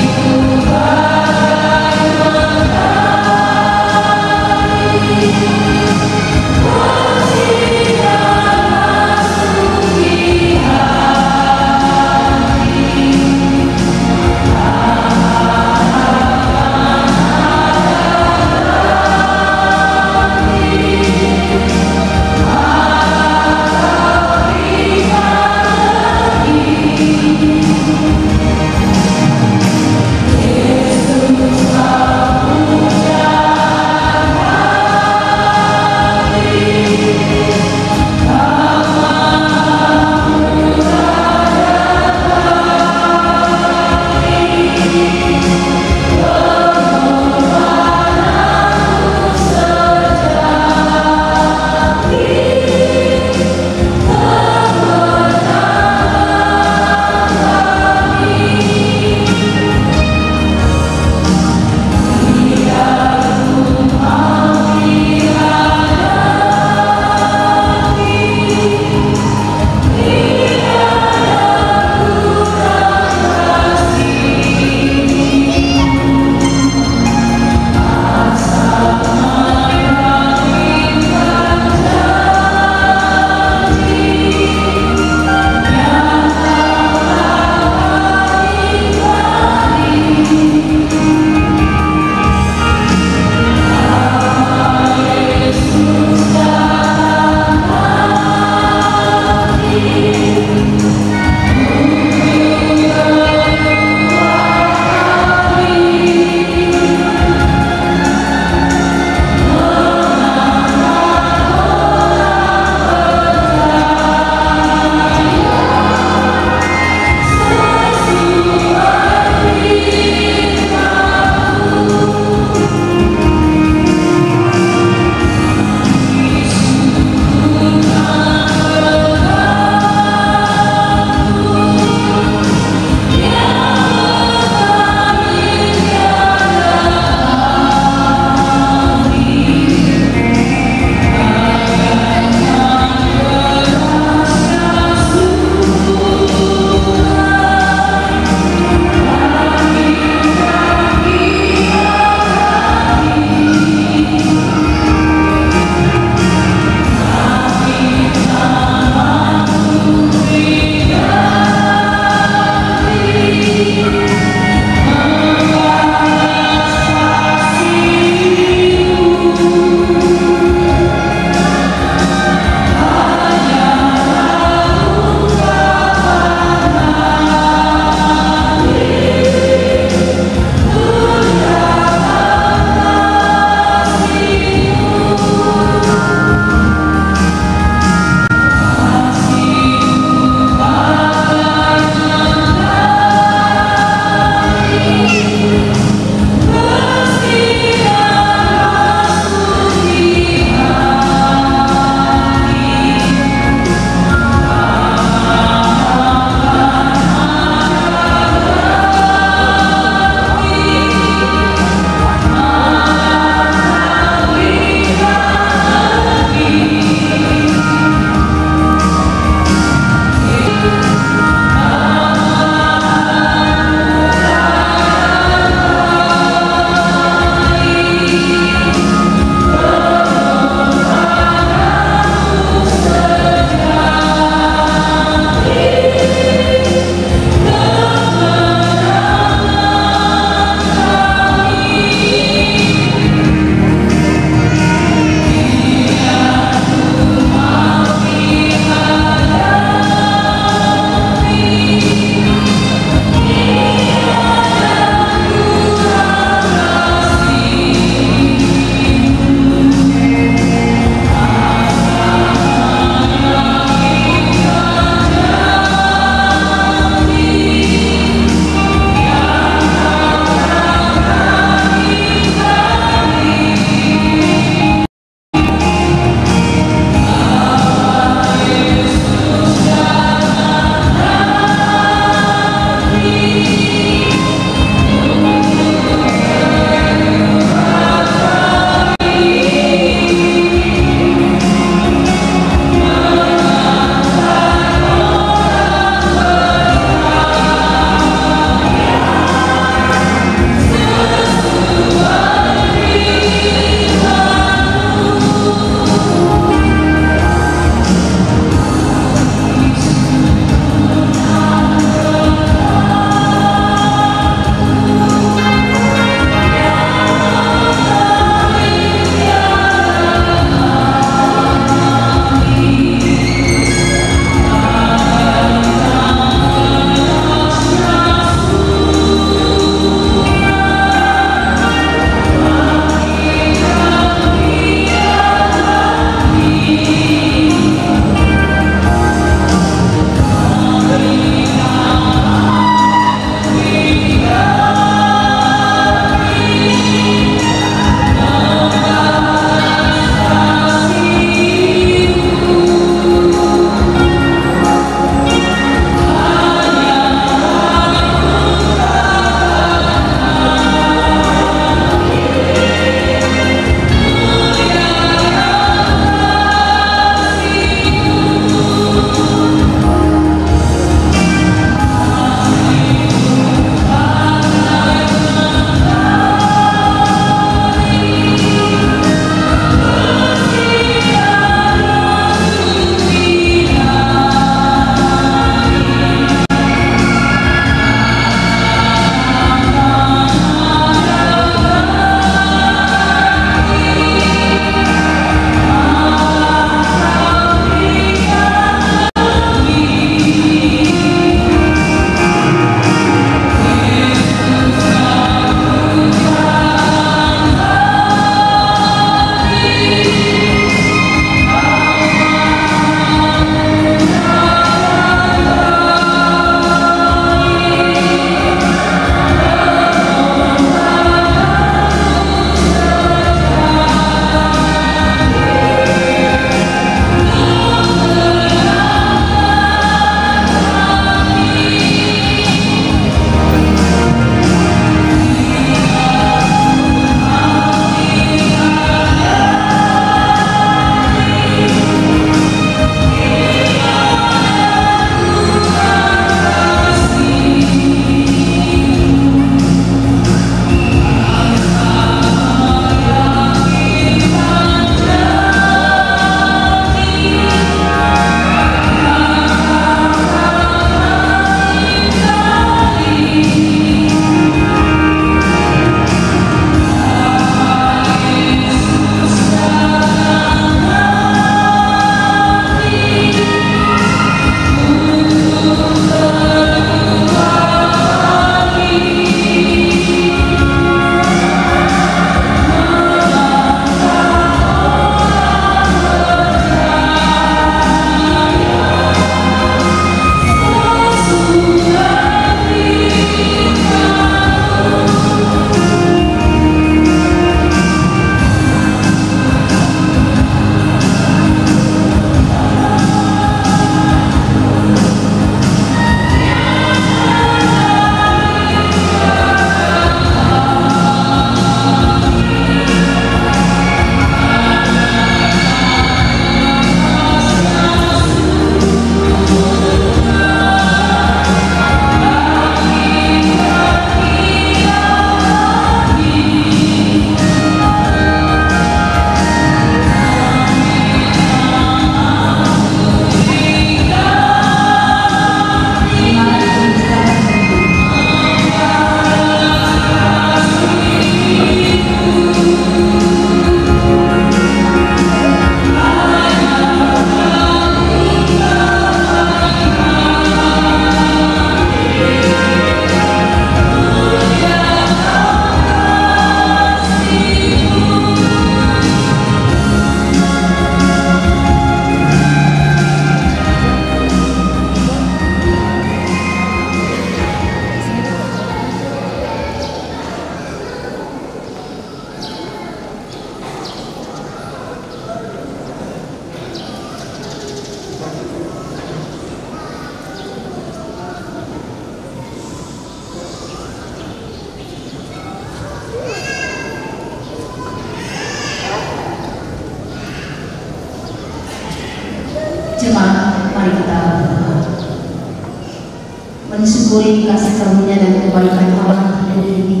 mensyukuri kasih karunia dan kebaikan Allah hari ini.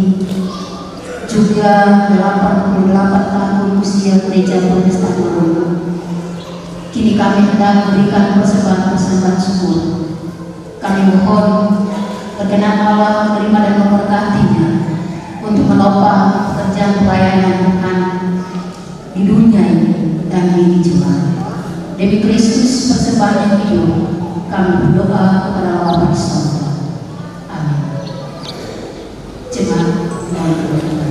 Juga 88 tahun usia Gereja Protestan Manado. Kini kami hendak memberikan persembahan syukur. Kami mohon berkenan Allah menerima dan memberkatinya untuk menopang pekerjaan pelayanan Tuhan di dunia ini dan di juga. Demi Kristus persembahan yang hidup, kami berdoa kepada Allah di sorga. Amin. Jemaat mohon berdoa.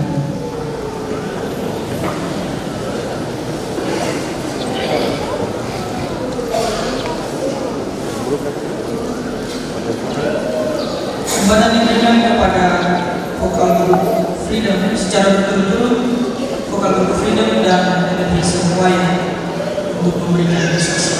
Sumbangan diberikan kepada Vokal Group Freedom secara berturut-turut. Vokal Group Freedom dan Indonesia Choir untuk memberikan saksi.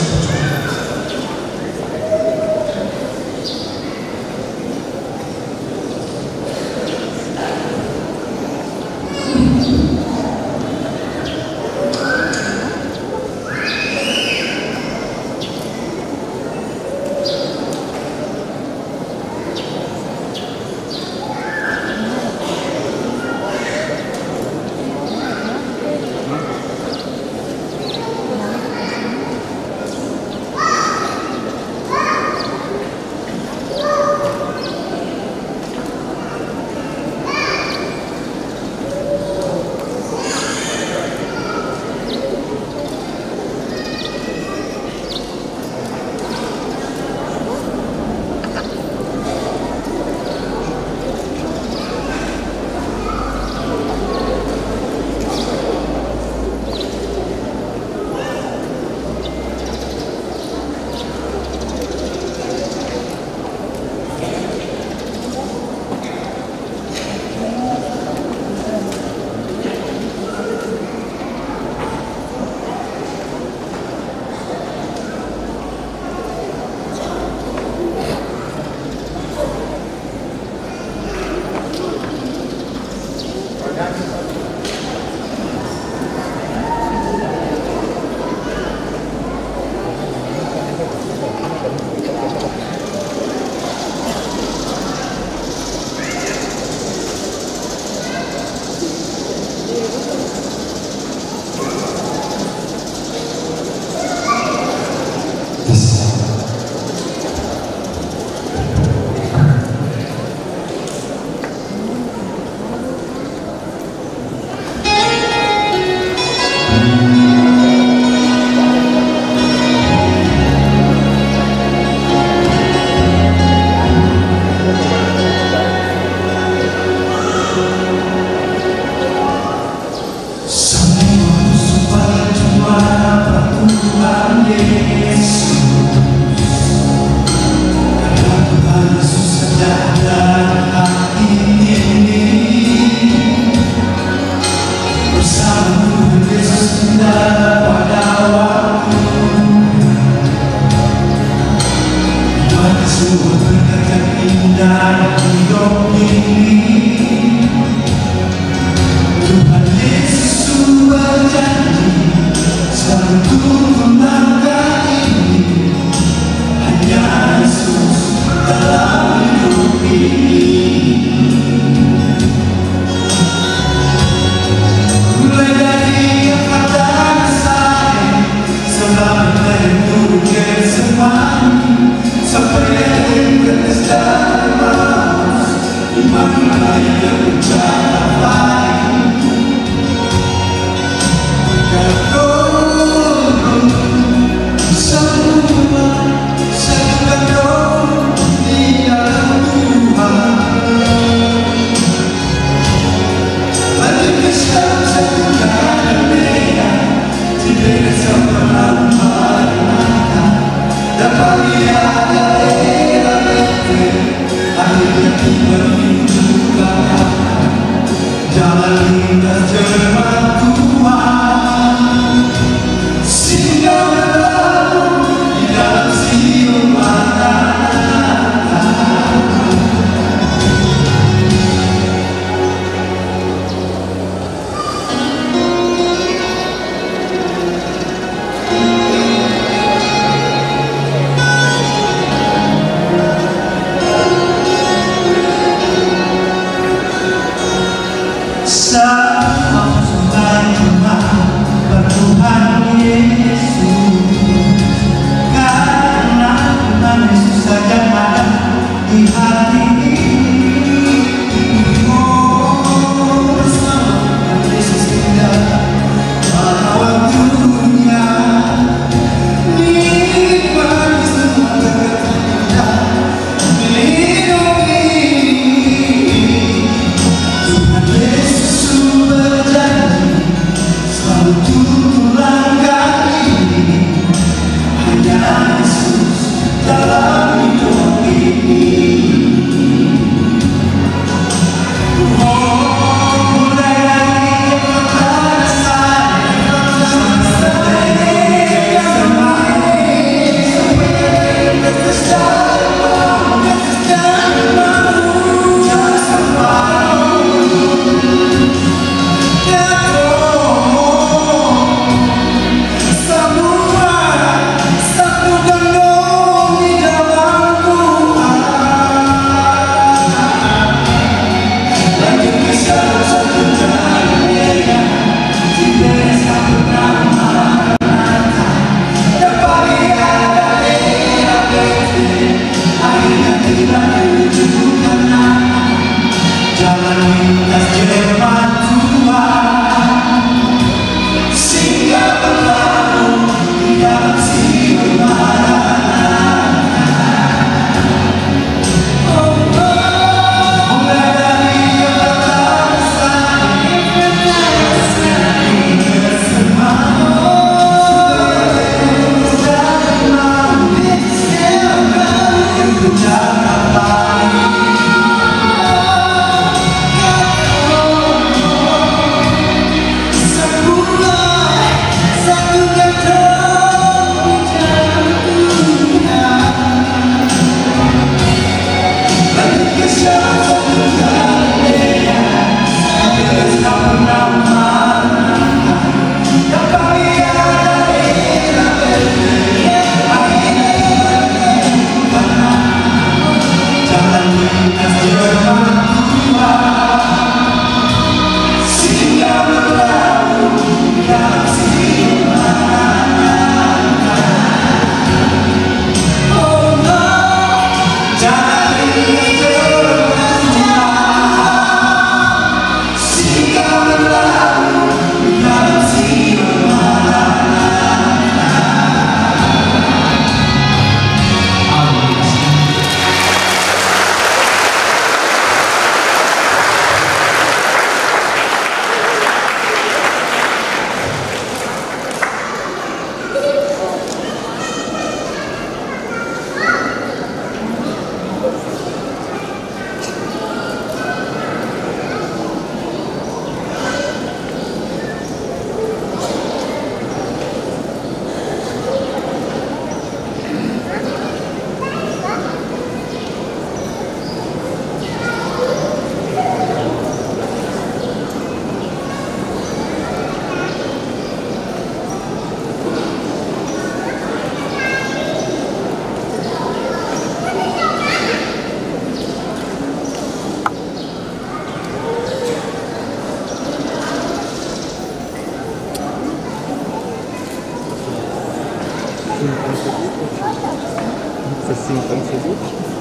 Sesimpel saja.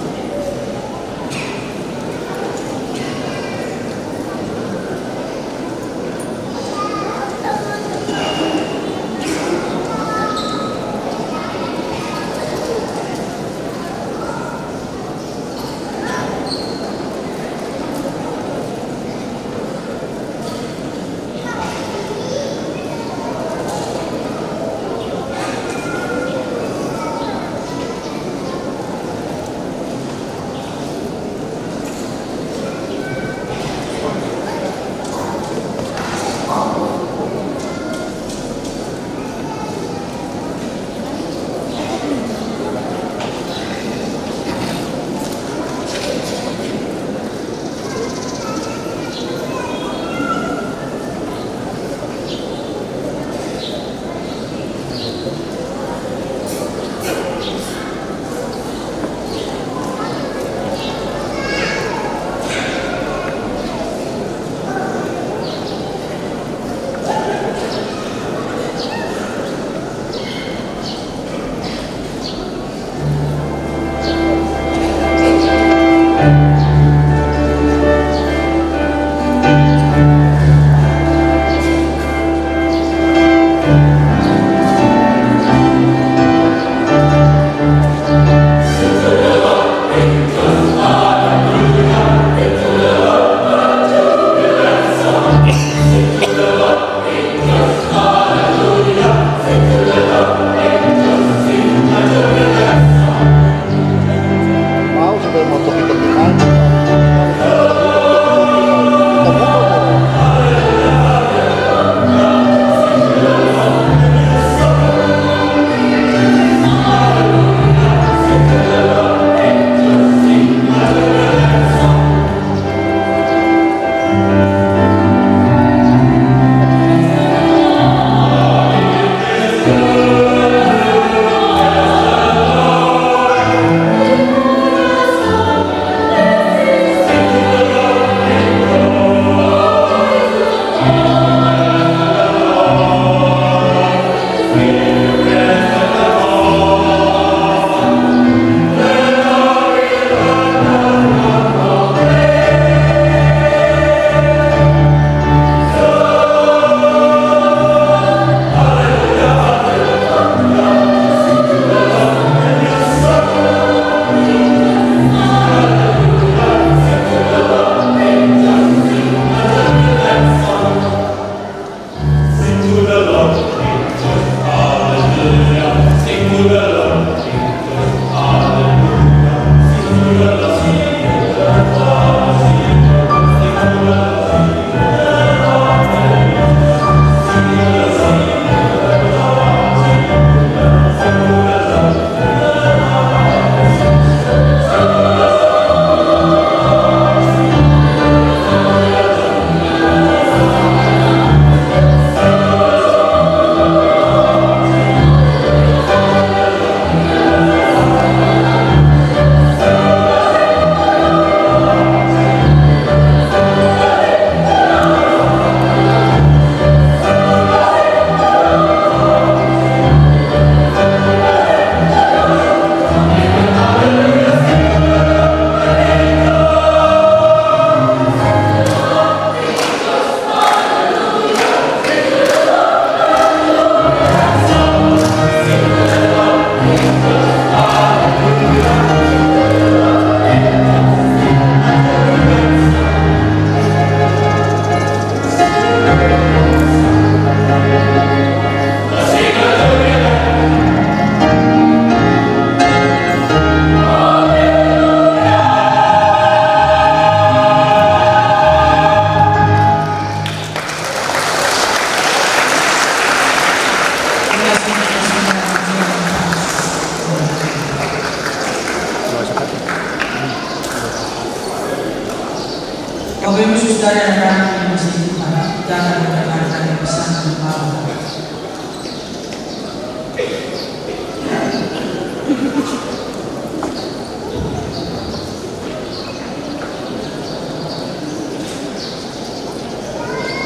dan mendengarkan pesan Allah.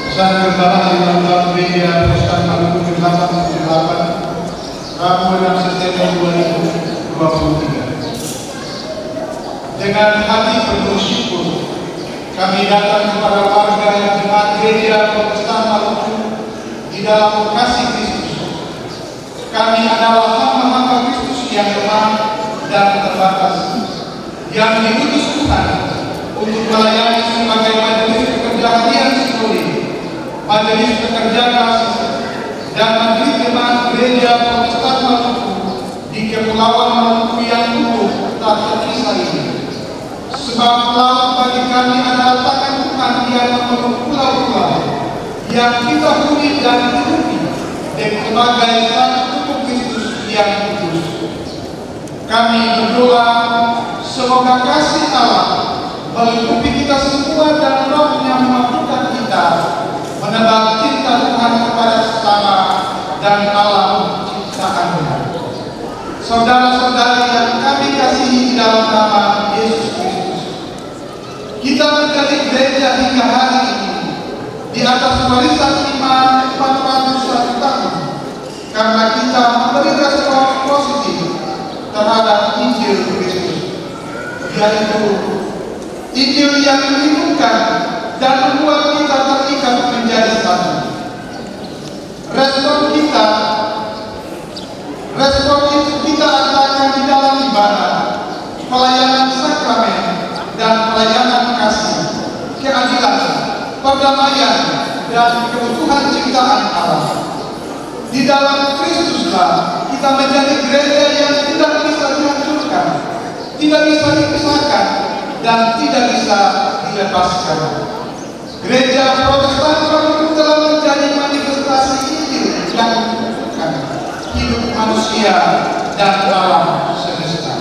Pesan Gembala di dalam Gereja Protestan Maluku 878 Rabu 6 September 2023. Dengan hati penuh syukur kami datang kepada warga yang jemaat Gereja Protestan Maluku di dalam kasih Kristus. Kami adalah hamba-hamba Kristus yang lemah dan terbatas, yang diutus Tuhan untuk melayani sebagai majelis pekerja harian sinode, majelis pekerja kasih, dan majelis jemaat Gereja Protestan Maluku di Kepulauan Maluku yang utuh tak terpisah ini. Sebab laut bagi kami adalah tangan Tuhan yang memeluk pulau-pulau yang kita huni dan hidupi dan sebagai satu tubuh Kristus yang kudus. Kami berdoa semoga kasih Allah melingkupi kita semua dan Roh yang memampukan kita menebak cinta Tuhan kepada sesama dan alam ciptaannya. Saudara-saudari yang kami kasihi di dalam nama Yesus Kristus, kita menjadi gereja hingga hari ini di atas warisan iman 401 tahun karena kita memberi respon positif terhadap Injil Kristus, yaitu Injil yang membingungkan dan membuat kita terikat menjadi satu. Respon itu kita adakan di dalam ibadah, pelayanan sakramen, dan pelayanan kasih, keadilan, perdamaian, dan keutuhan ciptaan Allah. Di dalam Kristuslah kita menjadi gereja yang tidak bisa dihancurkan, tidak bisa dipisahkan, dan tidak bisa dilepaskan. Gereja Protestan Maluku telah menjadi manifestasi Injil yang menentukan hidup manusia dan alam semesta.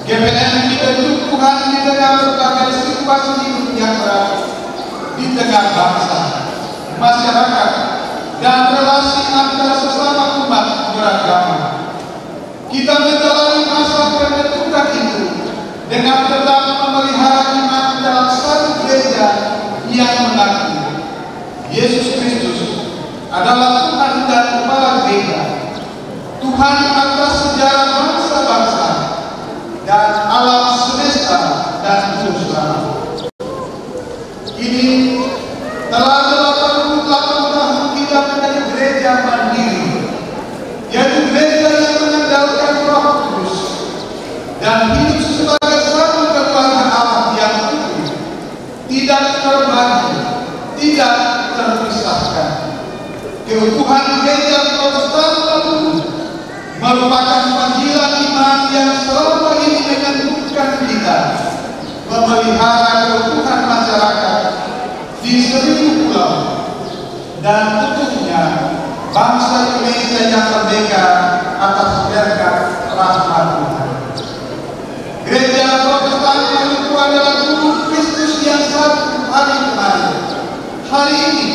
GPN dibentuk Tuhan di tengah berbagai situasi hidup yang berat, di tengah bangsa, masyarakat, dan relasi antara sesama umat beragama. Kita menjalani masa pembentukan itu dengan tetap memelihara iman dalam satu gereja yang mengaku Yesus Kristus adalah Tuhan dan Kepala Gereja, Tuhan atas sejarah bangsa-bangsa dan alam semesta dan sosial. Ini telah 88 tahun kita menjadi gereja mandiri, yaitu gereja yang mengandalkan Roh Kudus dan hidup sebagai satu keluarga Allah yang utuh, tidak terbagi, tidak terpisahkan. Keutuhan Gereja Protestan Maluku merupakan panggilan iman yang selama ini menyatukan kita memelihara keutuhan masyarakat di 1000 pulau dan utuhnya bangsa Indonesia yang merdeka atas berkat rahmat Tuhan. Gereja Protestan Maluku adalah tubuh Kristus yang satu hari kemarin, hari ini,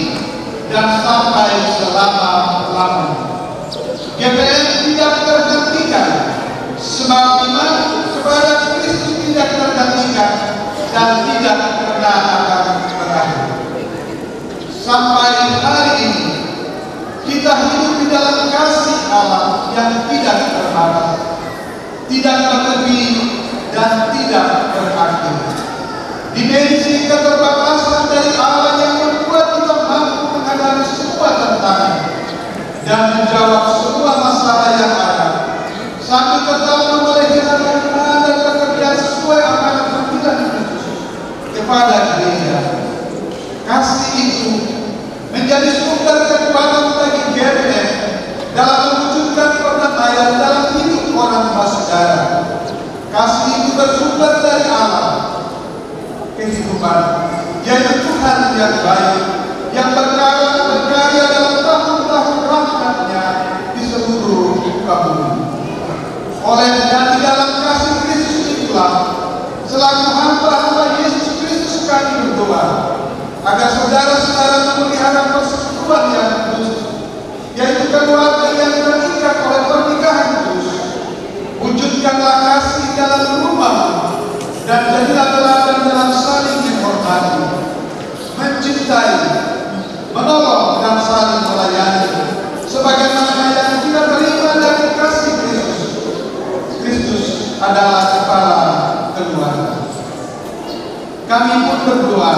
dan sampai selama-lamanya. GPN tidak tergantikan, sebab iman kepada Kristus tidak tergantikan dan tidak pernah akan berakhir. Sampai hari ini kita hidup di dalam kasih Allah yang tidak terbatas, tidak berlebih, dan tidak berakhir. Dimensi keterbatasan dari Allah yang membuat kita mampu menghadapi semua tantangan dan menjawab semua masalah yang ada, sambil tetap memelihara iman dan bekerja sesuai amanat panggilan Kristus kepada gereja. Kasih itu menjadi sumber kekuatan bagi GPN dalam mewujudkan perdamaian dalam hidup orang saudara. Kasih itu bersumber dari Allah kehidupan, yaitu Tuhan yang baik, yang berkarya dalam tahun-tahun rahmat-Nya di seluruh muka bumi. Oleh dan di dalam kasih Kristus itulah, selaku hamba-hamba Yesus Kristus kami berdoa agar saudara-saudara persekutuan yang kudus, yaitu keluarga yang terikat oleh pernikahan kudus. Wujudkanlah kasih dalam rumah dan jadilah teladan dalam saling menghormati, mencintai, menolong dan saling melayani, sebagaimana yang kita terima dari kasih Kristus. Kristus adalah kepala keluarga. Kami pun berdoa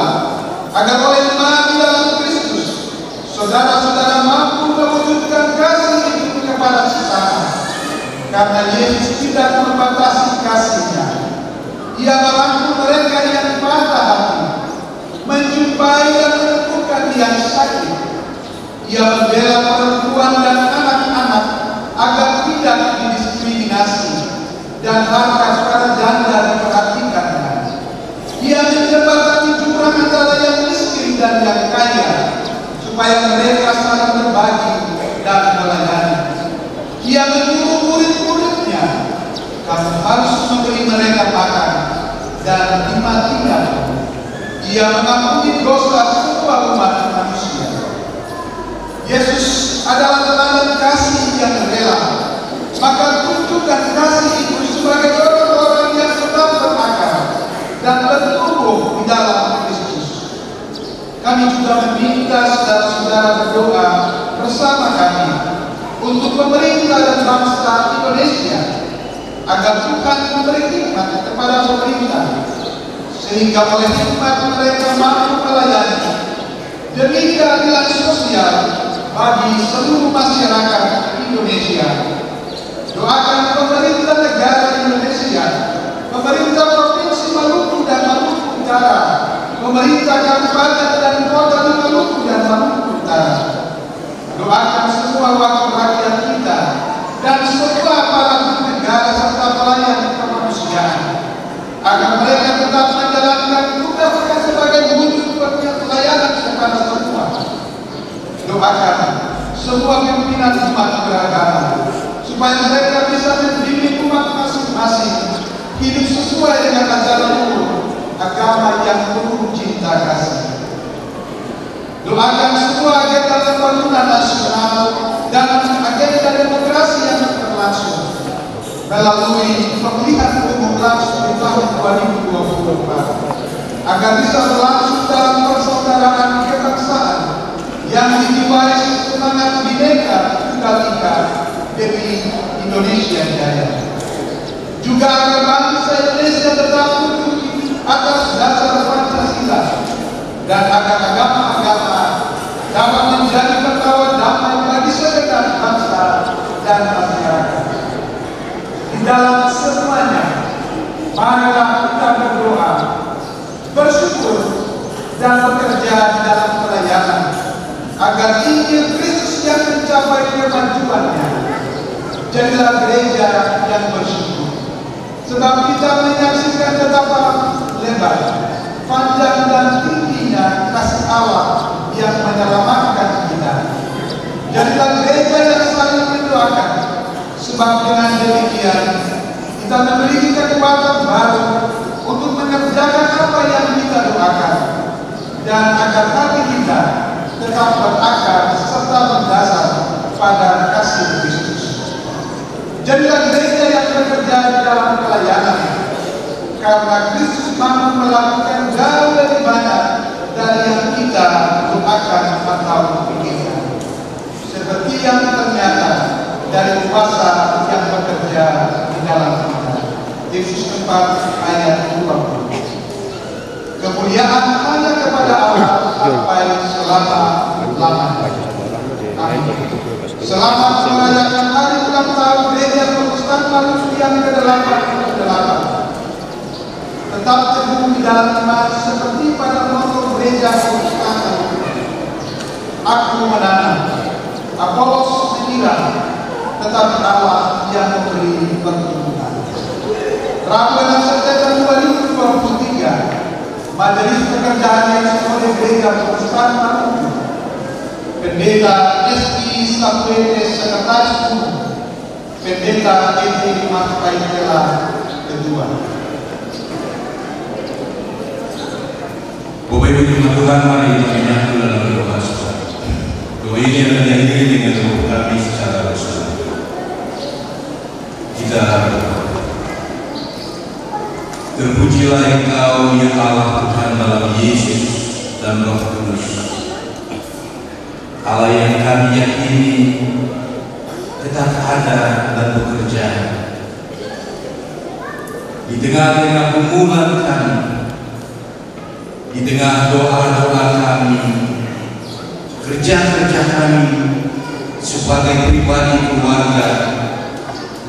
agar oleh iman di dalam Kristus, saudara-saudara mampu mewujudkan kasih itu kepada sesama. Karena Yesus tidak membatasi kasih-Nya. Ia merangkul mereka yang patah hati, menjumpai dan menemukan yang sakit. Ia membela perempuan dan anak-anak agar tidak didiskriminasi dan harta para janda diperhatikannya. Ia menjembatani jurang antara yang miskin dan yang kaya, supaya mereka saling berbagi dan melayani. Ia menyuruh murid-muridnya, kamu harus memberi mereka makan dan dimatikan. Ia mengampuni dosa semua umat manusia. Yesus adalah teladan kasih yang rela. Maka tunjukkan kasih itu sebagai orang-orang yang tetap berakar dan bertumbuh di dalam Kristus. Kami juga meminta saudara-saudara berdoa bersama kami untuk pemerintah dan bangsa Indonesia, agar Tuhan memberi hikmat kepada pemerintah, sehingga oleh hikmat mereka mampu melayani demi keadilan sosial bagi seluruh masyarakat Indonesia. Doakan pemerintah negara Indonesia, pemerintah Provinsi Maluku dan Maluku Utara, pemerintah kabupaten dan kota di Maluku dan Maluku Utara. Doakan semua wakil rakyat kita dan semua para negara serta pelayan kemanusiaan, agar mereka tetap menjalankan tugasnya sebagai wujud pelayanan kepada semua. Doakan semua pimpinan umat beragama, supaya mereka bisa mendidik umat masing-masing hidup sesuai dengan ajaran agama yang penuh cinta kasih. Doakan semua agenda pembangunan nasional dan agenda demokrasi yang berlangsung melalui pemilihan umum langsung di tahun 2024, agar bisa berlangsung dalam persaudaraan kebangsaan yang dijiwai semangat Bhinneka Tunggal Ika demi Indonesia Jaya. Juga agar bangsa Indonesia tetap utuh atas dasar Pancasila, dan agar agama-agama dapat menjadi pengawal damai bagi segenap bangsa dan masyarakat. Di dalam semuanya, marilah kita berdoa, bersyukur, dan bekerja di dalam pelayanan, agar Injil Kristus yang mencapai kemajuannya jadilah gereja yang bersyukur. Sebab kita menyaksikan betapa lebar, panjang dan tingginya kasih Allah yang menyelamatkan kita. Jadilah gereja yang saling mendoakan, sebab dengan demikian kita memiliki kekuatan baru untuk mengerjakan apa yang kita doakan, dan agar hati kita tetap berakar serta berdasar pada kasih Kristus. Jadilah gereja yang bekerja di dalam pelayanan, karena Kristus mampu melakukan jauh lebih banyak dari yang kita doakan atau pikirkan, seperti yang ternyata dari kuasa yang bekerja di dalam kita. Yesus 4 ayat 20. Kemuliaan hanya kepada Allah sampai selama-lamanya. Selamat merayakan hari ulang tahun Gereja Protestan Maluku yang ke-88. Tetap teguh di dalam iman seperti pada moto Gereja Protestan Maluku. Aku menanam, Apolos menyiram, tetapi Allah yang memberi pertumbuhan. Rabu 6 September 2023, Majelis Pekerjaan yang oleh Gereja Protestan Maluku, Pendeta S.I. Sapuete Sekretaris Umum, Pendeta E.T. Dimas Paitela kedua. Bapak Ibu Tuhan, mari kita menyatu dalam doa saudara. ini akan diakhiri dengan doa kami secara bersama. Kita terpujilah Engkau ya Allah Tuhan dalam Yesus dan Roh Kudus, Allah yang kami yakini tetap ada dan bekerja di tengah-tengah pergumulan kami, di tengah doa-doa kami, kerja-kerja kami sebagai pribadi keluarga,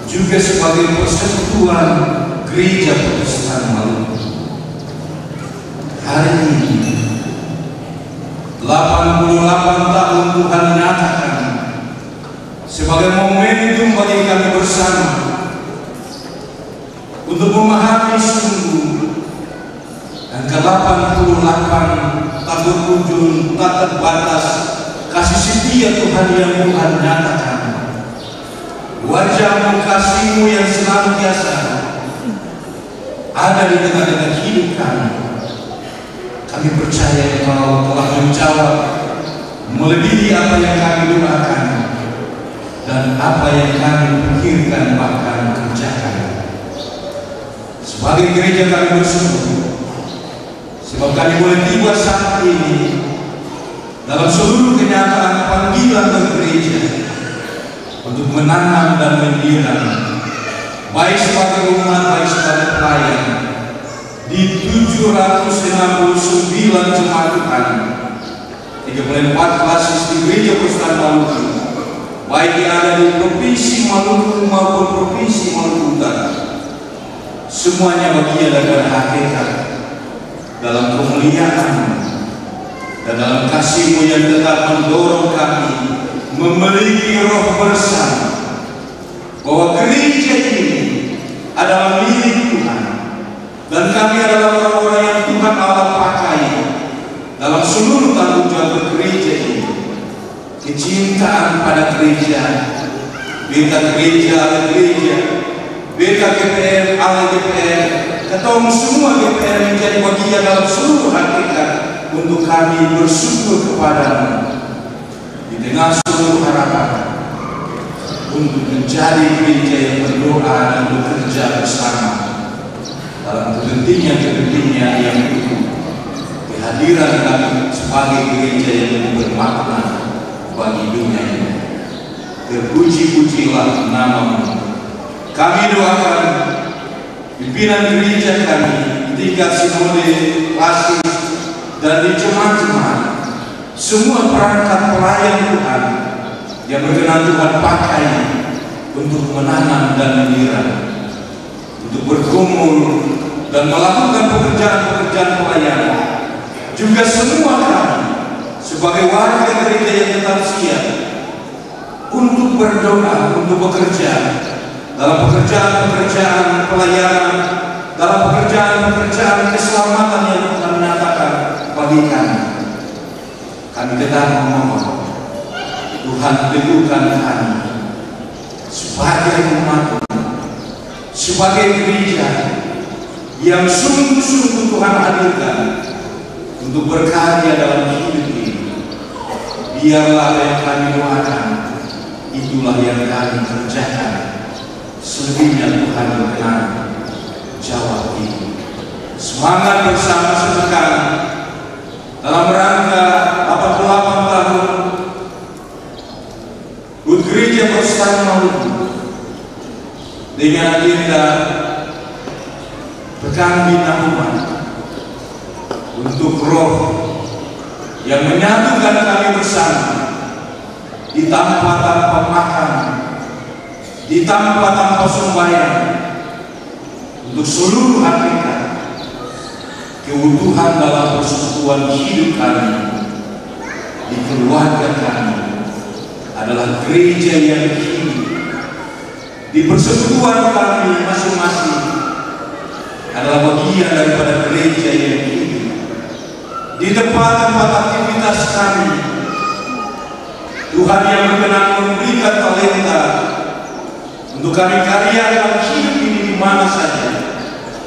juga sebagai persekutuan Gereja Protestan Maluku. Hari ini 88 tahun Tuhan nyatakan sebagai momentum bagi kami bersama untuk memahami sungguh angka 88 tahun ujung tak terbatas kasih setia Tuhan yang Tuhan nyatakan. Wajah-Mu, kasih-Mu yang senantiasa ada di tengah-tengah hidup kami. Kami percaya Engkau telah menjawab melebihi apa yang kami doakan dan apa yang kami pikirkan bahkan kerjakan. Sebagai gereja kami bersyukur sebab kami boleh tiba saat ini dalam seluruh kenyataan panggilan bergereja untuk menanam dan mendiam, baik sebagai umat, baik sebagai pelayan di 769 jemaat Tuhan, 34 klasis di Gereja Protestan Maluku, baik yang ada di Provinsi Maluku maupun Provinsi Maluku Utara. Semuanya bagian dari hakikat dalam kemuliaan dan dalam kasih-Mu yang tetap mendorong kami memiliki roh bersama bahwa gereja ini adalah milik Tuhan dan kami adalah orang-orang yang Tuhan Allah pakai dalam seluruh tanggung jawab gereja ini. Kecintaan pada gereja, beta gereja ala gereja, beta GPR ala GPR, ketemu semua GPR menjadi bagian dalam seluruh hakikat untuk kami bersyukur kepada-Mu di tengah seluruh harapan untuk menjadi gereja yang berdoa dan bekerja bersama dalam kepentingan-kepentingan yang itu. Kehadiran kami sebagai gereja yang bermakna bagi dunia ini. Terpuji-pujilah nama-Mu. Kami doakan pimpinan gereja kami di tingkat sinode, klasis, dan di jemaat-jemaat, semua perangkat pelayan Tuhan yang berkenan Tuhan pakai untuk menanam dan menyiram, untuk bergumul dan melakukan pekerjaan-pekerjaan pelayanan. Juga semua kami sebagai warga gereja yang tetap siap untuk berdoa, untuk bekerja dalam pekerjaan-pekerjaan pelayanan, dalam pekerjaan-pekerjaan keselamatan yang Tuhan nyatakan bagi kami. Kami tetap memohon Tuhan teguhkan kami sebagai umat, sebagai gereja yang sungguh-sungguh Tuhan hadirkan untuk berkarya dalam hidup ini. Biarlah yang kami doakan, itulah yang kami kerjakan. Selebihnya Tuhan berkenan jawab ini. Semangat bersama sepekan dalam rangka 88 tahun Bud Gereja Protestan Maluku dengan agenda Pekan Binahuman untuk roh yang menyatukan kami bersama di tanpa makan, di tanpa sembahyang, untuk seluruh hakikat keutuhan dalam persekutuan hidup kami di keluarga kami adalah gereja yang hidup. Di persekutuan kami masing-masing adalah bagian daripada gereja yang hidup. Di tempat-tempat aktivitas kami, Tuhan yang berkenan memberikan talenta untuk kami karyakan hidup ini di mana saja,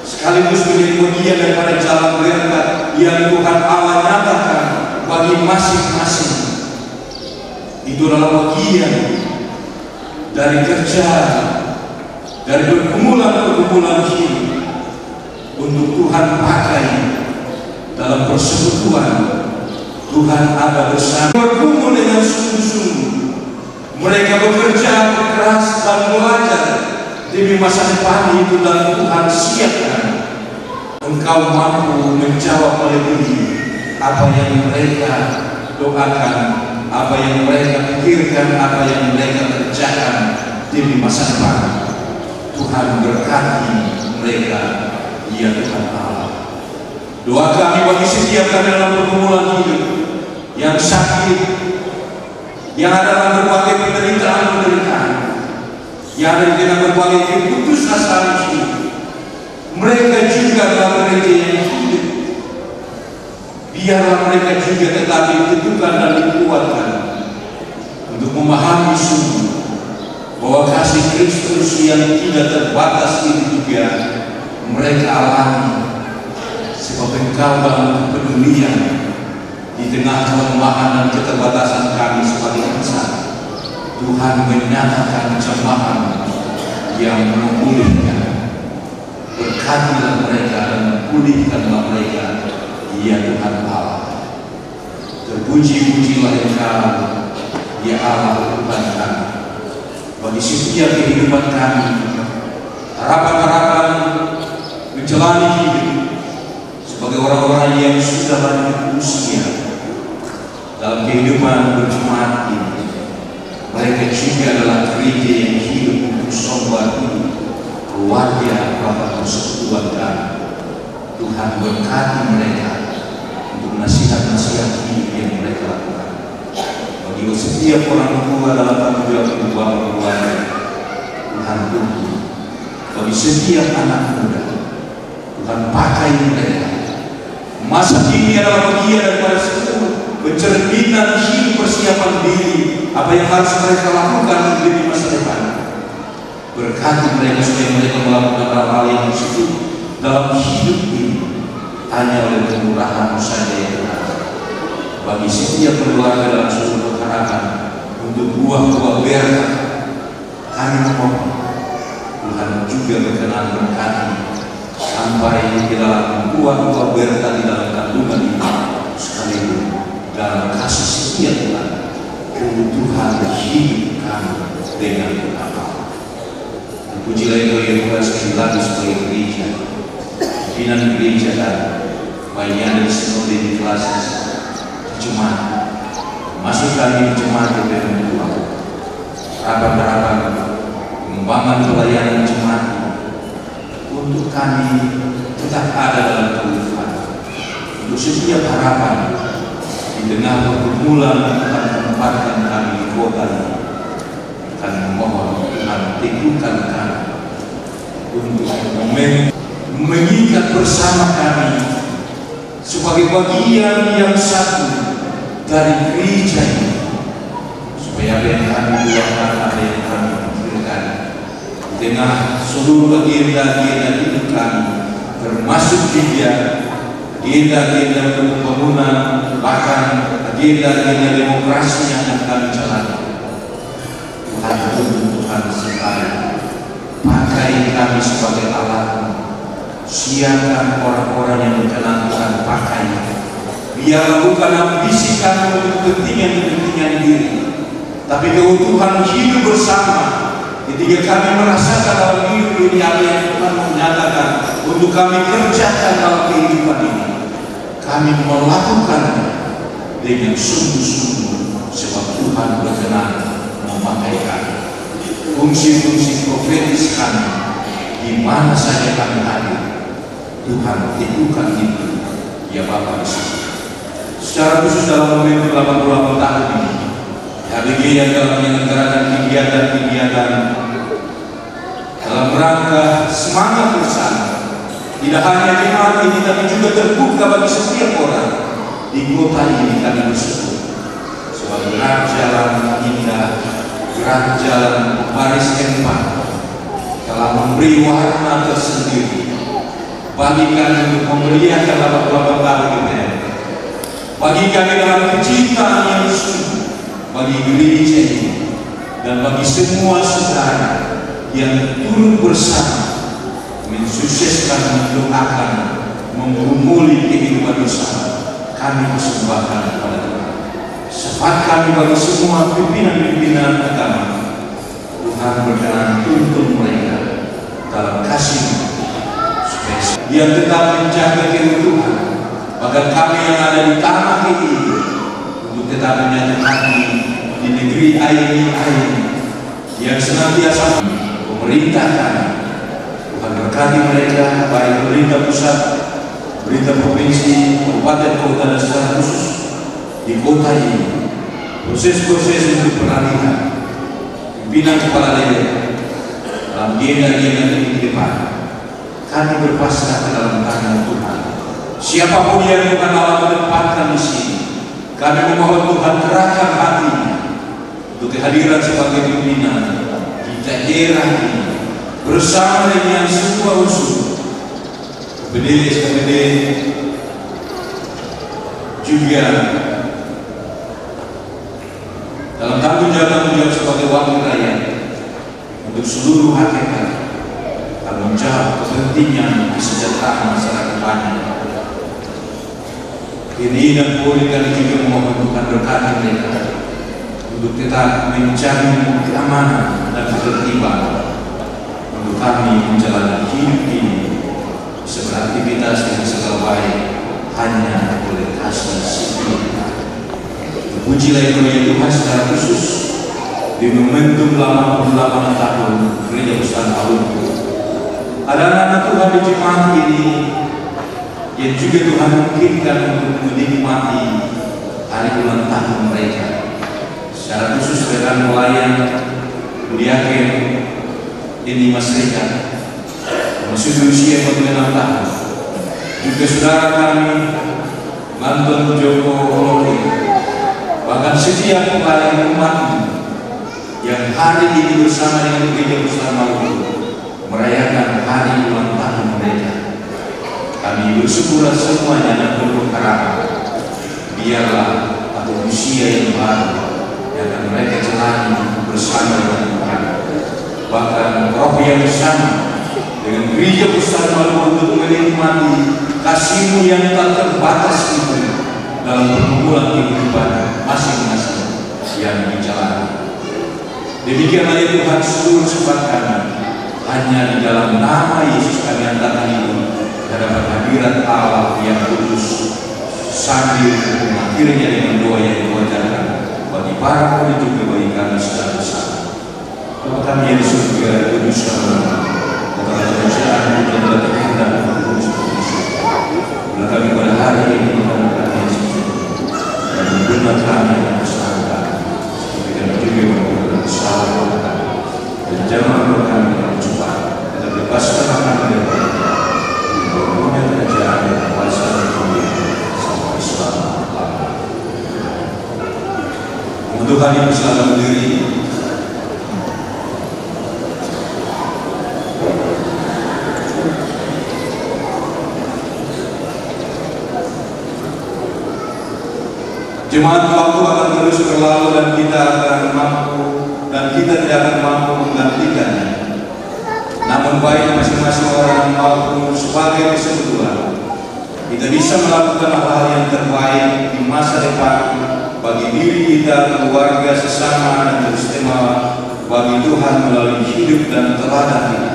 sekaligus menjadi bagian daripada jalan berkat yang Tuhan Allah nyatakan bagi masing-masing. Itu adalah bagian dari kerja, dari pergumulan-pergumulan hidup untuk Tuhan pakai dalam persekutuan. Tuhan ada bersama, berkumpul dengan sungguh-sungguh. Mereka bekerja keras dan belajar demi masa depan itu, dan Tuhan siapkan engkau mampu menjawab melebihi apa yang mereka doakan, apa yang mereka pikirkan, apa yang mereka kerjakan demi masa depan. Tuhan berkati mereka, ya Tuhan Allah. Doa kami bagi setiap kami dalam pergumulan hidup, yang sakit, yang ada dalam berbagai penderitaan, yang ada dengan berbagai keputusasaan hidup. Mereka juga dalam gereja yang hidup, biarlah mereka juga tetap diteguhkan dan dikuatkan untuk memahami sungguh bahwa kasih Kristus yang tidak terbatas itu juga mereka alami, sebab Engkau dalam kepedulian di tengah kelemahan dan keterbatasan kami sebagai insan, Tuhan menyatakan jemaat yang memulihkan. Berkatilah mereka dan pulihkanlah mereka, ya Tuhan Allah. Terpuji-pujilah Engkau, ya Allah Tuhan kami. Bagi setiap kehidupan kami, harapan-harapan menjalani hidup sebagai orang-orang yang sudah lanjut usia dalam kehidupan berjemaat ini, mereka juga adalah gereja yang hidup untuk sobat ini, keluarga Bapak persekutuan kami. Tuhan berkati mereka untuk nasihat-nasihat hidup yang mereka lakukan. Bagi setiap orang tua dalam tanggung jawab keluarga, Tuhan tunggu. Bagi setiap anak muda, Tuhan pakai mereka. Masa ini adalah bagian daripada seluruh pencerminan hidup, persiapan diri apa yang harus mereka lakukan di masa depan. Berkati mereka supaya mereka melakukan hal-hal yang disebut dalam hidup ini hanya oleh kemurahan saja yang ada. Bagi setiap keluarga dalam seluruh harapan untuk buah-buah berkat, kami memohon Tuhan juga berkenan berkati sampai di dalam buah-buah berkat di dalam kandungan ini, sekaligus dalam kasih setia Tuhan, kebutuhan hidup kami dengan Tuhan. Pujilah Engkau ya Tuhan sekali lagi sebagai gereja, pimpinan gereja dan baiknya dari sinode di kelas jemaat, masuk kami di jemaat yang Tuhan, harapan-harapan pengembangan pelayanan jemaat untuk kami tetap ada dalam Tuhan, untuk setiap harapan di tengah pergumulan Tuhan menempatkan kami di kota ini. Kami memohon Tuhan teguhkan kami untuk mengikat bersama kami sebagai bagian yang satu dari gereja ini, supaya apa yang kami doakan, apa yang kami pikirkan di tengah seluruh agenda-agenda hidup kami, termasuk juga agenda-agenda pembangunan, bahkan agenda-agenda demokrasi yang akan kami jalankan. Tuhan sekali pakai kami sebagai alat, siapkan orang-orang yang berkenan Tuhan pakai. Biarlah bukan ambisi kami untuk kepentingan diri, tapi keutuhan hidup bersama. Ketika kami merasakan dalam hidup ini apa yang Tuhan menyatakan untuk kami kerjakan dalam kehidupan ini, kami melakukannya dengan sungguh-sungguh, sebab Tuhan berkenan memakai kami. Fungsi-fungsi profetis kami di mana saja kami hadir, Tuhan teguhkan itu, ya Bapak Yesus. Secara khusus dalam momentum 88 tahun ini, HBG yang dalam menyelenggarakan kegiatan-kegiatan dalam rangka semangat bersama, tidak hanya jemaat ini tapi juga terbuka bagi setiap orang di kota ini. Kami bersyukur sebagai jalan indah, gerak jalan baris empat telah memberi warna tersendiri bagi kami untuk memeriahkan 88 tahun ini, bagi kami dalam kecintaan yang sungguh, bagi gereja ini dan bagi semua saudara yang turut bersama mensukseskan, mendoakan, menggumuli kehidupan bersama. Kami persembahkan kepada Tuhan. Syafaat kami bagi semua pimpinan-pimpinan agama. Tuhan berkenan tuntun mereka dalam kasih yang tetap menjaga keutuhan bahkan kami yang ada di tanah ini untuk tetap menyatakan di negeri air yang senantiasa memerintahkan. Tuhan berkati mereka, baik pemerintah pusat, pemerintah provinsi, kabupaten, kota, dan secara khusus di kota ini. Proses-proses untuk peralihan pimpinan kepala daerah dalam agenda ini ke depan, kami berpasrah ke dalam tangan Tuhan. Siapapun yang Tuhan Allah menempatkan di sini, kami memohon Tuhan kerahkan hatinya untuk kehadiran sebagai pimpinan di daerah ini bersama dengan semua unsur KPD, juga dalam tanggung jawab sebagai wakil rakyat untuk seluruh hakikat tanggung jawab kepentingan kesejahteraan masyarakat banyak. Ini dan boleh kami juga memohon Tuhan berkati mereka untuk tetap menjamin keamanan dan ketertiban untuk kami menjalani hidup ini beraktivitas yang segala baik hanya oleh kasih sipil. Pujilah Tuhan Tuhan secara khusus di momentum 88 tahun Gereja Besar Alumni. Ada anak Tuhan di jemaat ini yang juga Tuhan mungkinkan untuk menikmati hari ulang tahun mereka. Secara khusus dengan pelayan Budiaken ini Mas Rika masih usia 46 tahun. Juga saudara kami Manton Joko Oloki, bahkan setiap pelayan umat yang hari ini bersama dengan Gereja Besar Maluku merayakan hari ulang tahun mereka. Kami bersyukur semuanya dan berharap biarlah atau usia yang baru yang akan mereka jalani bersama dengan Tuhan. Bahkan roh yang sama dengan Gereja Besar Maluku untuk menikmati kasih-Mu yang tak terbatas itu dalam pergumulan kehidupan masing-masing yang dijalani. Demikianlah ya Tuhan, seluruh sempatkan hanya di dalam nama Yesus kami nyatakan ini hadapan hadirat Allah yang kudus sambil mengakhirinya dengan doa yang diwajarkan bagi para murid juga bagi kami secara bersama. Bapa kami yang di surga, kuduskan nama-Mu, kerajaan dan kehendak kudus. Bila kami pada hari ini mengadakan Yesus dan membenar kami yang bersangka seperti kami juga menggunakan kesalahan dan jangan kami yang cepat dan lepaskan kami dari bermula kerajaan dan kuasa dan dunia sampai selama-lamanya. Untuk kami bersama berdiri. Jemaat waktu akan terus berlalu dan kita tidak akan mampu menggantikannya. Namun baik masing-masing orang maupun sebagai persekutuan, kita bisa melakukan hal-hal yang terbaik di masa depan bagi diri kita, keluarga, sesama, dan terutama bagi Tuhan melalui hidup dan teladan kita.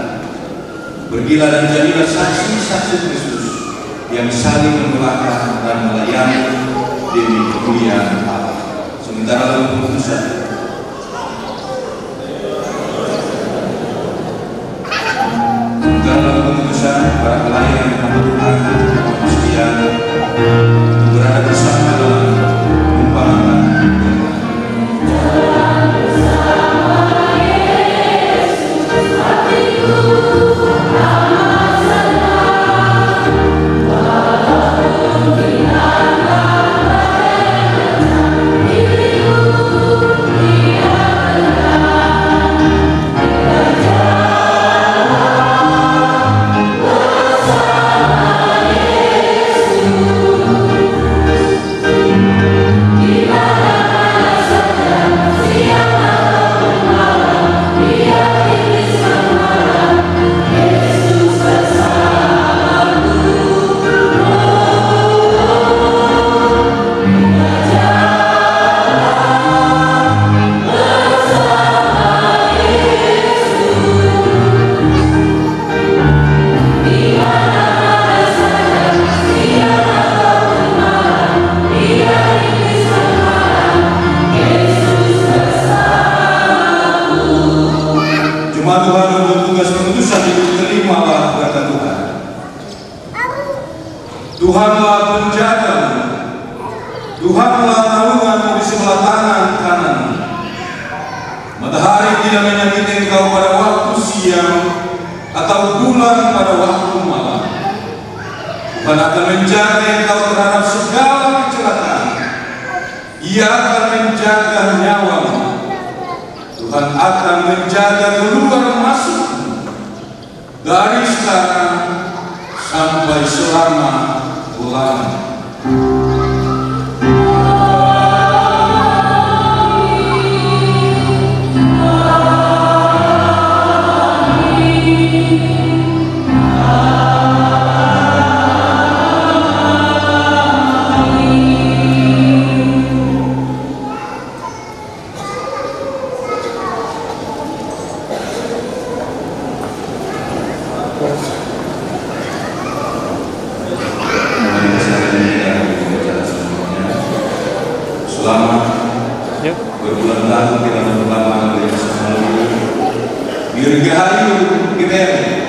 Pergilah dan jadilah saksi-saksi Kristus yang saling membelakang dan melayani demi kemuliaan Allah. Sementara dalam keputusan para pelayan yang membutuhkan kepastian untuk berada bersama dalam umpamaan. Bersama dan nyawamu. Tuhan akan menjaga keluar masuk dari sekarang sampai selama-lamanya. Selamat berbulan tahun kita berlama dari semua. Dirgahayu Ibu